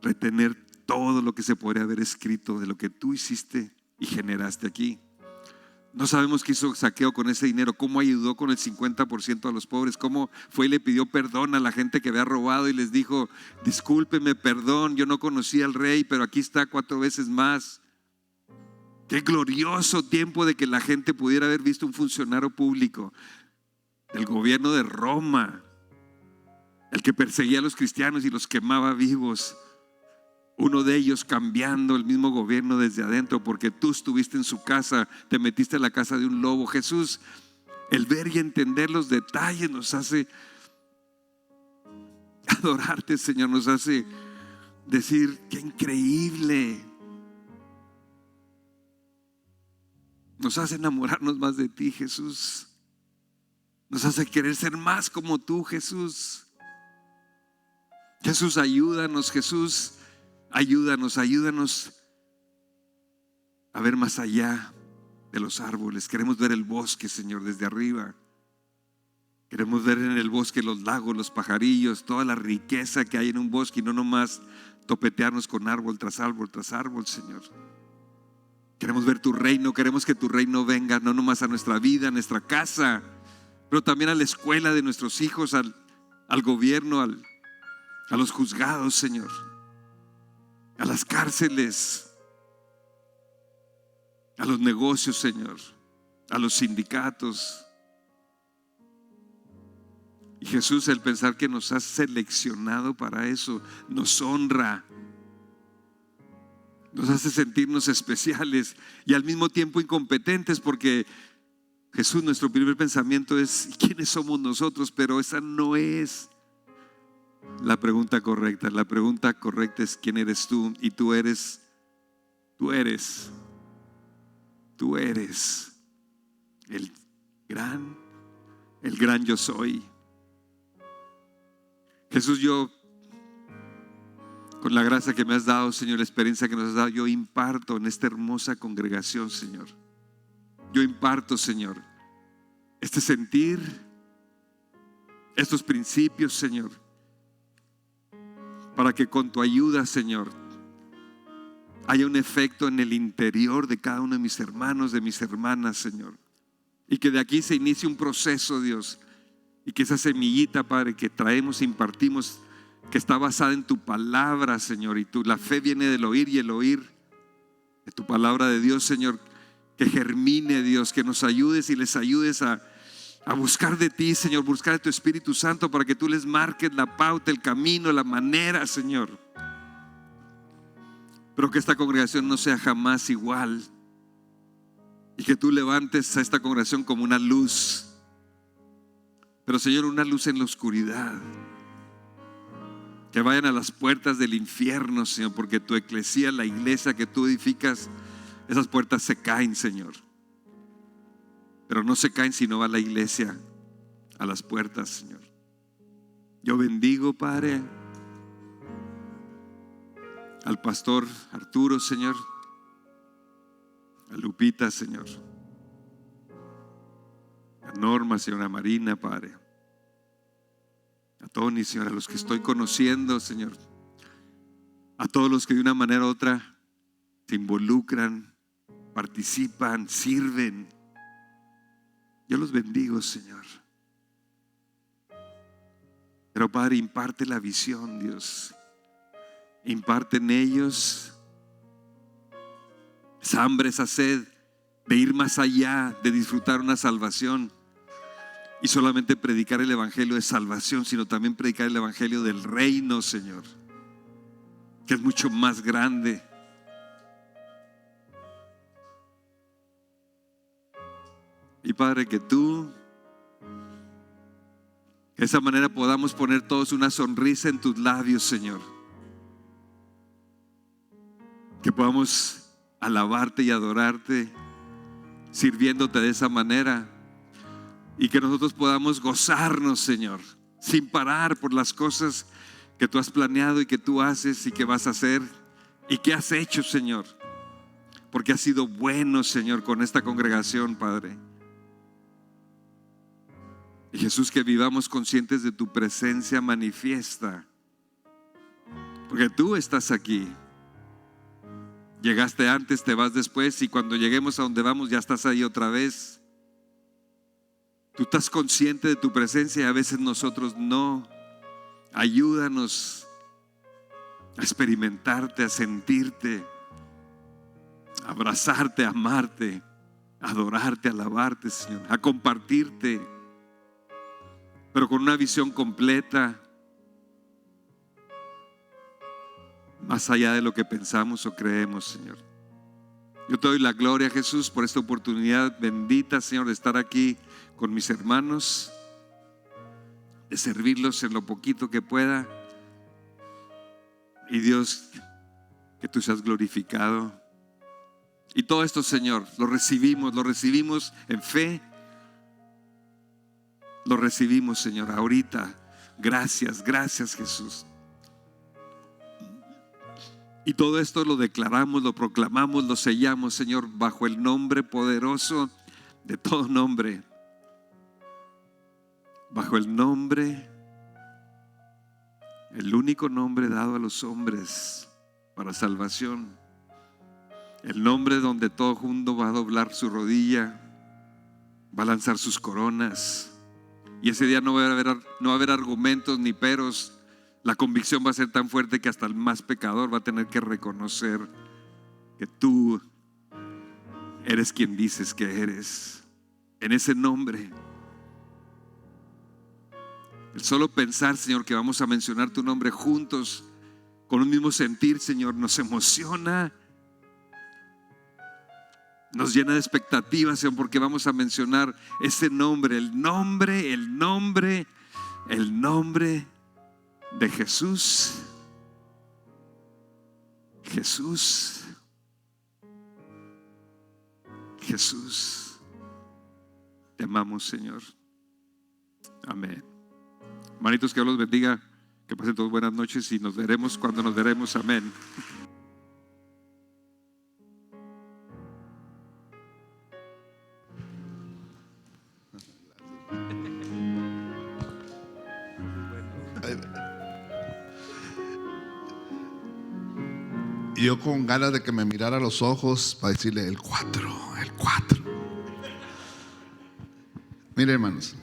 retener todo lo que se podría haber escrito de lo que tú hiciste y generaste aquí. No sabemos qué hizo Zaqueo con ese dinero, cómo ayudó con el 50% a los pobres, cómo fue y le pidió perdón a la gente que había robado y les dijo: discúlpeme, perdón, yo no conocía al rey, pero aquí está 4 veces más. Qué glorioso tiempo de que la gente pudiera haber visto un funcionario público del gobierno de Roma, el que perseguía a los cristianos y los quemaba vivos. Uno de ellos cambiando el mismo gobierno desde adentro, porque tú estuviste en su casa, te metiste en la casa de un lobo. Jesús, el ver y entender los detalles nos hace adorarte, Señor, nos hace decir: qué increíble. Nos hace enamorarnos más de ti, Jesús. Nos hace querer ser más como tú, Jesús. Jesús, ayúdanos, Jesús. Ayúdanos a ver más allá de los árboles. Queremos ver el bosque, Señor, desde arriba. Queremos ver en el bosque los lagos, los pajarillos, toda la riqueza que hay en un bosque, y no nomás topetearnos con árbol tras árbol tras árbol, Señor. Queremos ver tu reino, queremos que tu reino venga no nomás a nuestra vida, a nuestra casa, pero también a la escuela de nuestros hijos, al gobierno, a los juzgados, Señor, a las cárceles, a los negocios, Señor, a los sindicatos. Y Jesús, el pensar que nos has seleccionado para eso, nos honra, nos hace sentirnos especiales y al mismo tiempo incompetentes, porque Jesús, nuestro primer pensamiento es: ¿quiénes somos nosotros? Pero esa no es la pregunta correcta. La pregunta correcta es: ¿quién eres tú? Y tú eres el gran yo soy. Jesús, yo, con la gracia que me has dado, Señor, la experiencia que nos has dado, yo imparto en esta hermosa congregación, Señor. Yo imparto, Señor, este sentir, estos principios, Señor, para que con tu ayuda, Señor, haya un efecto en el interior de cada uno de mis hermanos, de mis hermanas, Señor. Y que de aquí se inicie un proceso, Dios. Y que esa semillita, Padre, que traemos e impartimos, que está basada en tu palabra, Señor. Y la fe viene del oír, y el oír de tu palabra de Dios, Señor. Que germine, Dios, que nos ayudes y les ayudes a buscar de ti, Señor, buscar de tu Espíritu Santo, para que tú les marques la pauta, el camino, la manera, Señor. Pero que esta congregación no sea jamás igual, y que tú levantes a esta congregación como una luz, pero, Señor, una luz en la oscuridad. Que vayan a las puertas del infierno, Señor, porque tu eclesía, la iglesia que tú edificas, esas puertas se caen, Señor. Pero no se caen si no va la iglesia a las puertas, Señor. Yo bendigo, Padre, al pastor Arturo, Señor, a Lupita, Señor, a Norma, señora Marina, Padre, a a Tony, Señor, a los que estoy conociendo, Señor, a todos los que de una manera u otra se involucran, participan, sirven. Yo los bendigo, Señor. Pero Padre, imparte la visión, Dios. Imparte en ellos esa hambre, esa sed de ir más allá, de disfrutar una salvación. Y solamente predicar el evangelio de salvación, sino también predicar el evangelio del reino, Señor, que es mucho más grande. Y Padre, que tú de esa manera podamos poner todos una sonrisa en tus labios, Señor. Que podamos alabarte y adorarte, sirviéndote de esa manera. Y que nosotros podamos gozarnos, Señor, sin parar por las cosas que tú has planeado y que tú haces y que vas a hacer y que has hecho, Señor. Porque has sido bueno, Señor, con esta congregación, Padre. Y Jesús, que vivamos conscientes de tu presencia manifiesta, porque tú estás aquí. Llegaste antes, te vas después, y cuando lleguemos a donde vamos ya estás ahí otra vez. Tú estás consciente de tu presencia y a veces nosotros no. Ayúdanos a experimentarte, a sentirte, a abrazarte, a amarte, a adorarte, a alabarte, Señor, a compartirte, pero con una visión completa, más allá de lo que pensamos o creemos, Señor. Yo te doy la gloria, Jesús, por esta oportunidad bendita, Señor, de estar aquí con mis hermanos, de servirlos en lo poquito que pueda. Y Dios, que tú seas glorificado. Y todo esto, Señor, lo recibimos en fe. Lo recibimos, Señor, ahorita. Gracias, gracias, Jesús. Y todo esto lo declaramos, lo proclamamos, lo sellamos, Señor, bajo el nombre poderoso de todo nombre. Bajo el nombre, el único nombre dado a los hombres para salvación. El nombre donde todo mundo va a doblar su rodilla, va a lanzar sus coronas. Y ese día no va a haber argumentos ni peros. La convicción va a ser tan fuerte que hasta el más pecador va a tener que reconocer que tú eres quien dices que eres. En ese nombre, el solo pensar, Señor, que vamos a mencionar tu nombre juntos, con un mismo sentir, Señor, nos emociona, nos llena de expectativas, Señor, porque vamos a mencionar ese nombre, el nombre de Jesús. Jesús. Te amamos, Señor. Amén. Hermanitos, que Dios los bendiga, que pasen todos buenas noches y nos veremos cuando nos veremos. Amén. Yo con ganas de que me mirara a los ojos para decirle el 4. Mire, hermanos,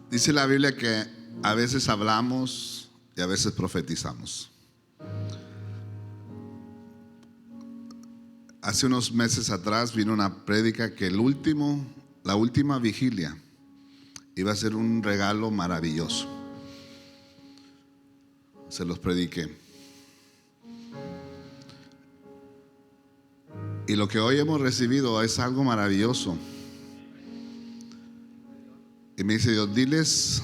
dice la Biblia que a veces hablamos y a veces profetizamos. Hace unos meses atrás vino una prédica que la última vigilia iba a ser un regalo maravilloso. Se los prediqué. Y lo que hoy hemos recibido es algo maravilloso. Y me dice Dios, diles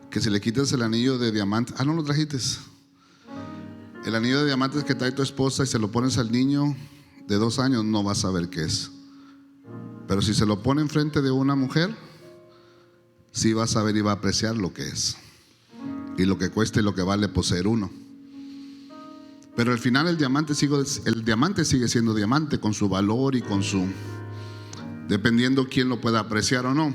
que si le quitas el anillo de diamantes. No lo trajiste. El anillo de diamantes que trae tu esposa y se lo pones al niño de 2 años, no vas a saber qué es. Pero si se lo pone enfrente de una mujer, sí va a saber y va a apreciar lo que es. Y lo que cuesta y lo que vale poseer uno. Pero al final el diamante sigue siendo diamante, con su valor y con su, dependiendo quién lo pueda apreciar o no.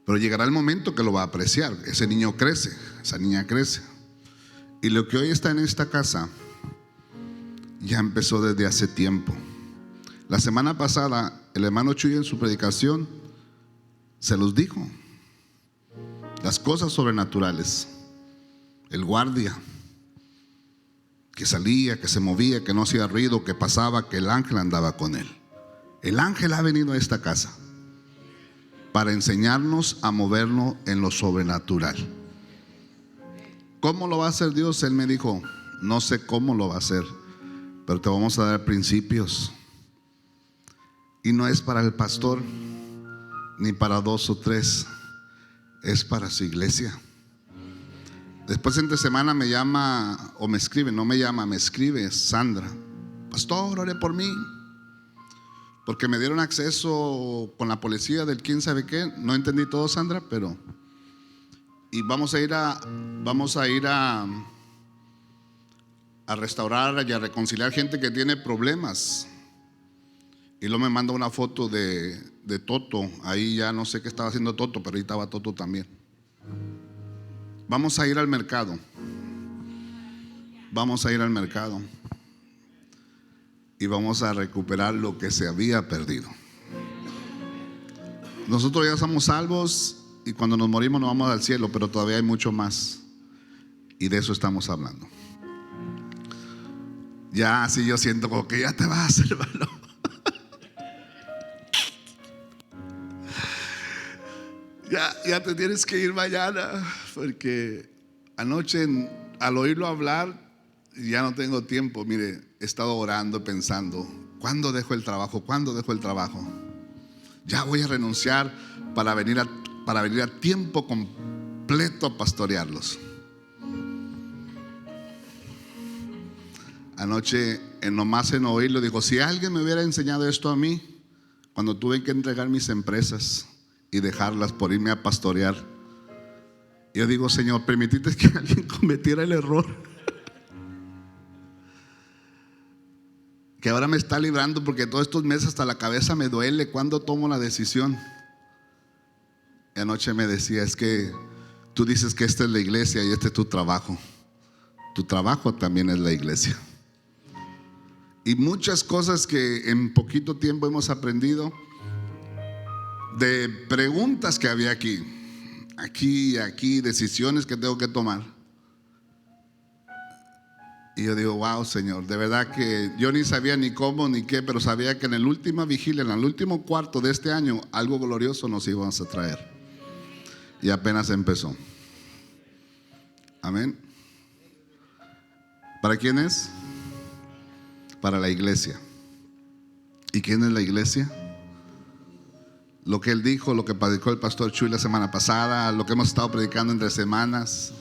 Pero llegará el momento que lo va a apreciar. Ese niño crece, esa niña crece. Y lo que hoy está en esta casa ya empezó desde hace tiempo. La semana pasada el hermano Chuy en su predicación se los dijo. Las cosas sobrenaturales. El guardia que salía, que se movía, que no hacía ruido, que pasaba, que el ángel andaba con él. El ángel ha venido a esta casa para enseñarnos a movernos en lo sobrenatural. ¿Cómo lo va a hacer Dios? Él me dijo, no sé cómo lo va a hacer, pero te vamos a dar principios. Y no es para el pastor, ni para 2 o 3, es para su iglesia. Después entre semana me llama, o me escribe, no me llama, me escribe Sandra: pastor, ore por mí, porque me dieron acceso con la policía del quién sabe qué. No entendí todo, Sandra, pero y vamos a ir a restaurar y a reconciliar gente que tiene problemas. Y luego me manda una foto de Toto. Ahí ya no sé qué estaba haciendo Toto, pero ahí estaba Toto también. Vamos a ir al mercado. Vamos a ir al mercado y vamos a recuperar lo que se había perdido. Nosotros ya somos salvos y cuando nos morimos nos vamos al cielo, pero todavía hay mucho más. Y de eso estamos hablando. Ya así yo siento como que ya te vas, hermano. Ya te tienes que ir mañana, porque anoche al oírlo hablar ya no tengo tiempo. Mire, he estado orando, pensando, ¿cuándo dejo el trabajo? ¿Cuándo dejo el trabajo? Ya voy a renunciar para venir a tiempo completo a pastorearlos. Anoche, nomás en oírlo, dijo, si alguien me hubiera enseñado esto a mí cuando tuve que entregar mis empresas y dejarlas por irme a pastorear, yo digo, Señor, permitiste que alguien cometiera el error que ahora me está librando, porque todos estos meses hasta la cabeza me duele cuando tomo la decisión. Y anoche me decía, es que tú dices que esta es la iglesia y este es tu trabajo. Tu trabajo también es la iglesia. Y muchas cosas que en poquito tiempo hemos aprendido, de preguntas que había aquí, decisiones que tengo que tomar. Y yo digo, wow, Señor, de verdad que yo ni sabía ni cómo ni qué, pero sabía que en la última vigilia, en el último cuarto de este año, algo glorioso nos íbamos a traer. Y apenas empezó. Amén. ¿Para quién es? Para la iglesia. ¿Y quién es la iglesia? Lo que él dijo, lo que predicó el pastor Chuy la semana pasada, lo que hemos estado predicando entre semanas,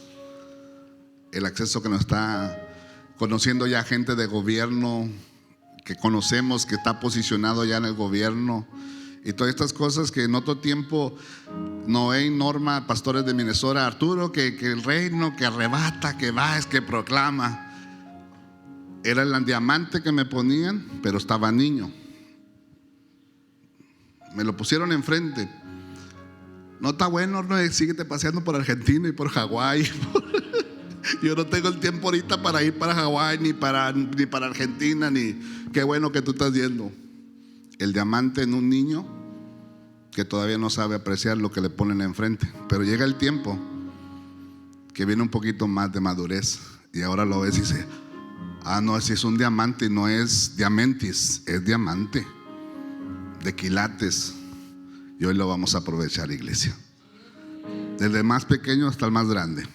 el acceso que nos está conociendo ya gente de gobierno, que conocemos que está posicionado ya en el gobierno, y todas estas cosas que en otro tiempo Noé y Norma, pastores de Minnesota, Arturo, que el reino que arrebata, que va, es que proclama. Era el diamante que me ponían, pero estaba niño. Me lo pusieron enfrente. No está bueno, no, síguete paseando por Argentina y por Hawái. Yo no tengo el tiempo ahorita para ir para Hawái, ni para Argentina, ni qué bueno que tú estás yendo. El diamante en un niño que todavía no sabe apreciar lo que le ponen enfrente. Pero llega el tiempo que viene un poquito más de madurez y ahora lo ves y dice, no, si es un diamante, no es diamantis, es diamante de quilates. Y hoy lo vamos a aprovechar, iglesia, desde el más pequeño hasta el más grande.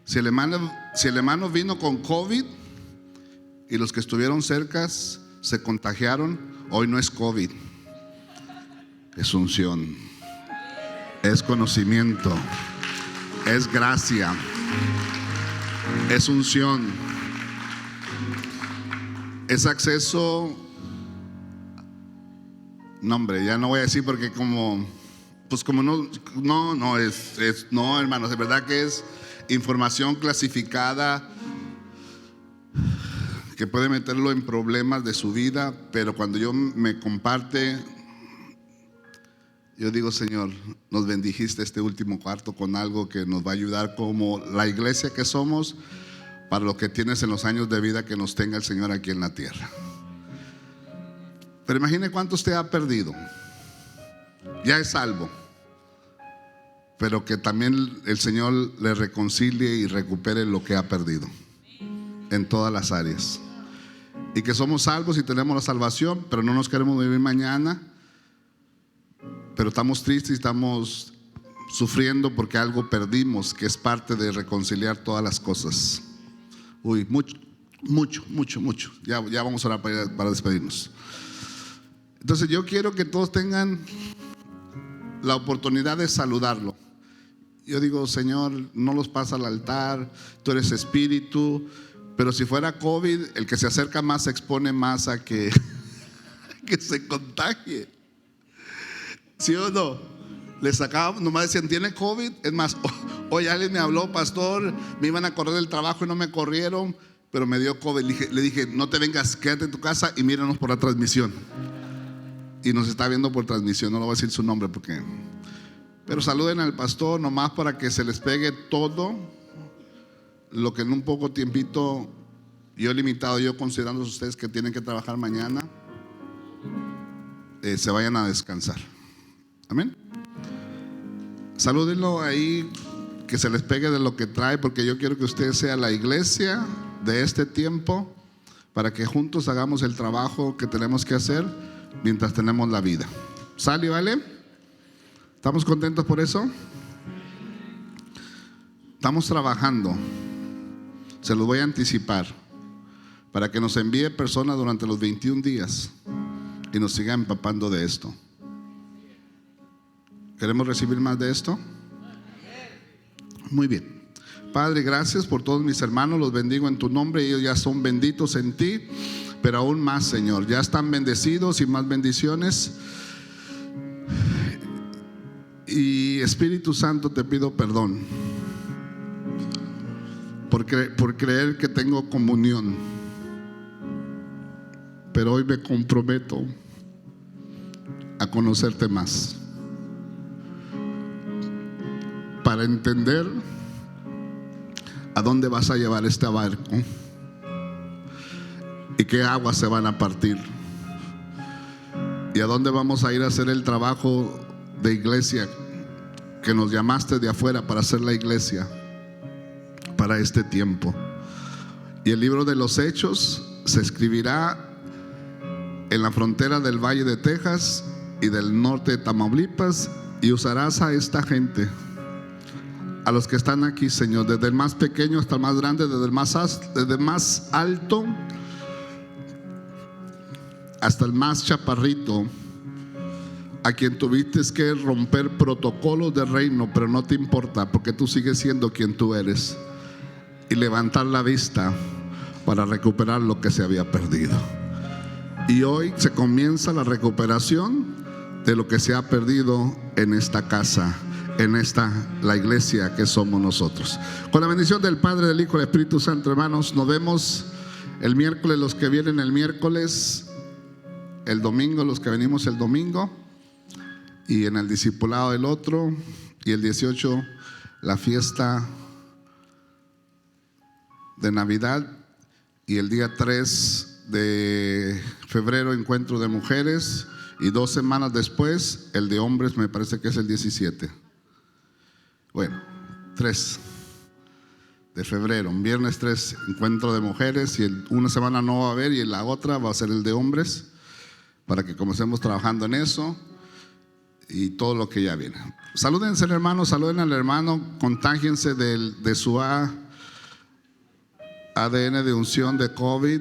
Si el hermano vino con COVID y los que estuvieron cerca se contagiaron, hoy no es COVID, es unción, es conocimiento, es gracia, es unción, es acceso. No, hombre, ya no voy a decir porque no, hermanos, de verdad que es información clasificada que puede meterlo en problemas de su vida, pero cuando yo me comparte, Yo digo, Señor, nos bendijiste este último cuarto con algo que nos va a ayudar como la iglesia que somos para lo que tienes en los años de vida que nos tenga el Señor aquí en la tierra. Pero imagine cuánto usted ha perdido. Ya es salvo, pero que también el Señor le reconcilie y recupere lo que ha perdido en todas las áreas. Y que somos salvos y tenemos la salvación, pero no nos queremos vivir mañana. Pero estamos tristes y estamos sufriendo porque algo perdimos, que es parte de reconciliar todas las cosas. Uy, mucho. Ya vamos a orar para despedirnos. Entonces yo quiero que todos tengan la oportunidad de saludarlo. Yo digo, Señor, no los pasa al altar, tú eres espíritu. Pero si fuera COVID, el que se acerca más se expone más a que se contagie. ¿Sí o no? Le sacaban, nomás decían, ¿tiene COVID? Es más, hoy alguien me habló, pastor, me iban a correr del trabajo y no me corrieron, pero me dio COVID. Le dije, no te vengas, quédate en tu casa y míranos por la transmisión. Y nos está viendo por transmisión, no le voy a decir su nombre porque... Pero saluden al pastor nomás para que se les pegue todo lo que en un poco tiempito yo he limitado, yo considerando a ustedes que tienen que trabajar mañana, se vayan a descansar. Amén. Salúdenlo ahí, que se les pegue de lo que trae, porque yo quiero que usted sea la iglesia de este tiempo, para que juntos hagamos el trabajo que tenemos que hacer mientras tenemos la vida. ¿Sale, vale? ¿Estamos contentos por eso? Estamos trabajando. Se los voy a anticipar para que nos envíe personas durante los 21 días y nos siga empapando de esto. ¿Queremos recibir más de esto? Muy bien. Padre, gracias por todos mis hermanos, los bendigo en tu nombre. Ellos ya son benditos en ti, pero aún más, Señor, ya están bendecidos y más bendiciones. Y Espíritu Santo, te pido perdón por creer que tengo comunión, pero hoy me comprometo a conocerte más, para entender a dónde vas a llevar este barco y qué aguas se van a partir y a dónde vamos a ir a hacer el trabajo de iglesia que nos llamaste de afuera para hacer la iglesia para este tiempo. Y el libro de los Hechos se escribirá en la frontera del Valle de Texas y del norte de Tamaulipas, y usarás a esta gente, a los que están aquí, Señor, desde el más pequeño hasta el más grande, desde el más alto hasta el más chaparrito, a quien tuviste que romper protocolos de reino, pero no te importa, porque tú sigues siendo quien tú eres, y levantar la vista para recuperar lo que se había perdido. Y hoy se comienza la recuperación de lo que se ha perdido en esta casa, la iglesia que somos nosotros. Con la bendición del Padre, del Hijo y del Espíritu Santo, hermanos, nos vemos el miércoles, los que vienen el miércoles, el domingo, los que venimos el domingo, y en el discipulado el otro, y el 18 la fiesta de Navidad, y el día 3 de febrero encuentro de mujeres, y 2 semanas después el de hombres, me parece que es el 17. Bueno, 3 de febrero, un viernes 3 encuentro de mujeres, y una semana no va a haber, y en la otra va a ser el de hombres, para que comencemos trabajando en eso y todo lo que ya viene. Salúdense, hermanos, saluden al hermano, contágiense de su ADN de unción de COVID.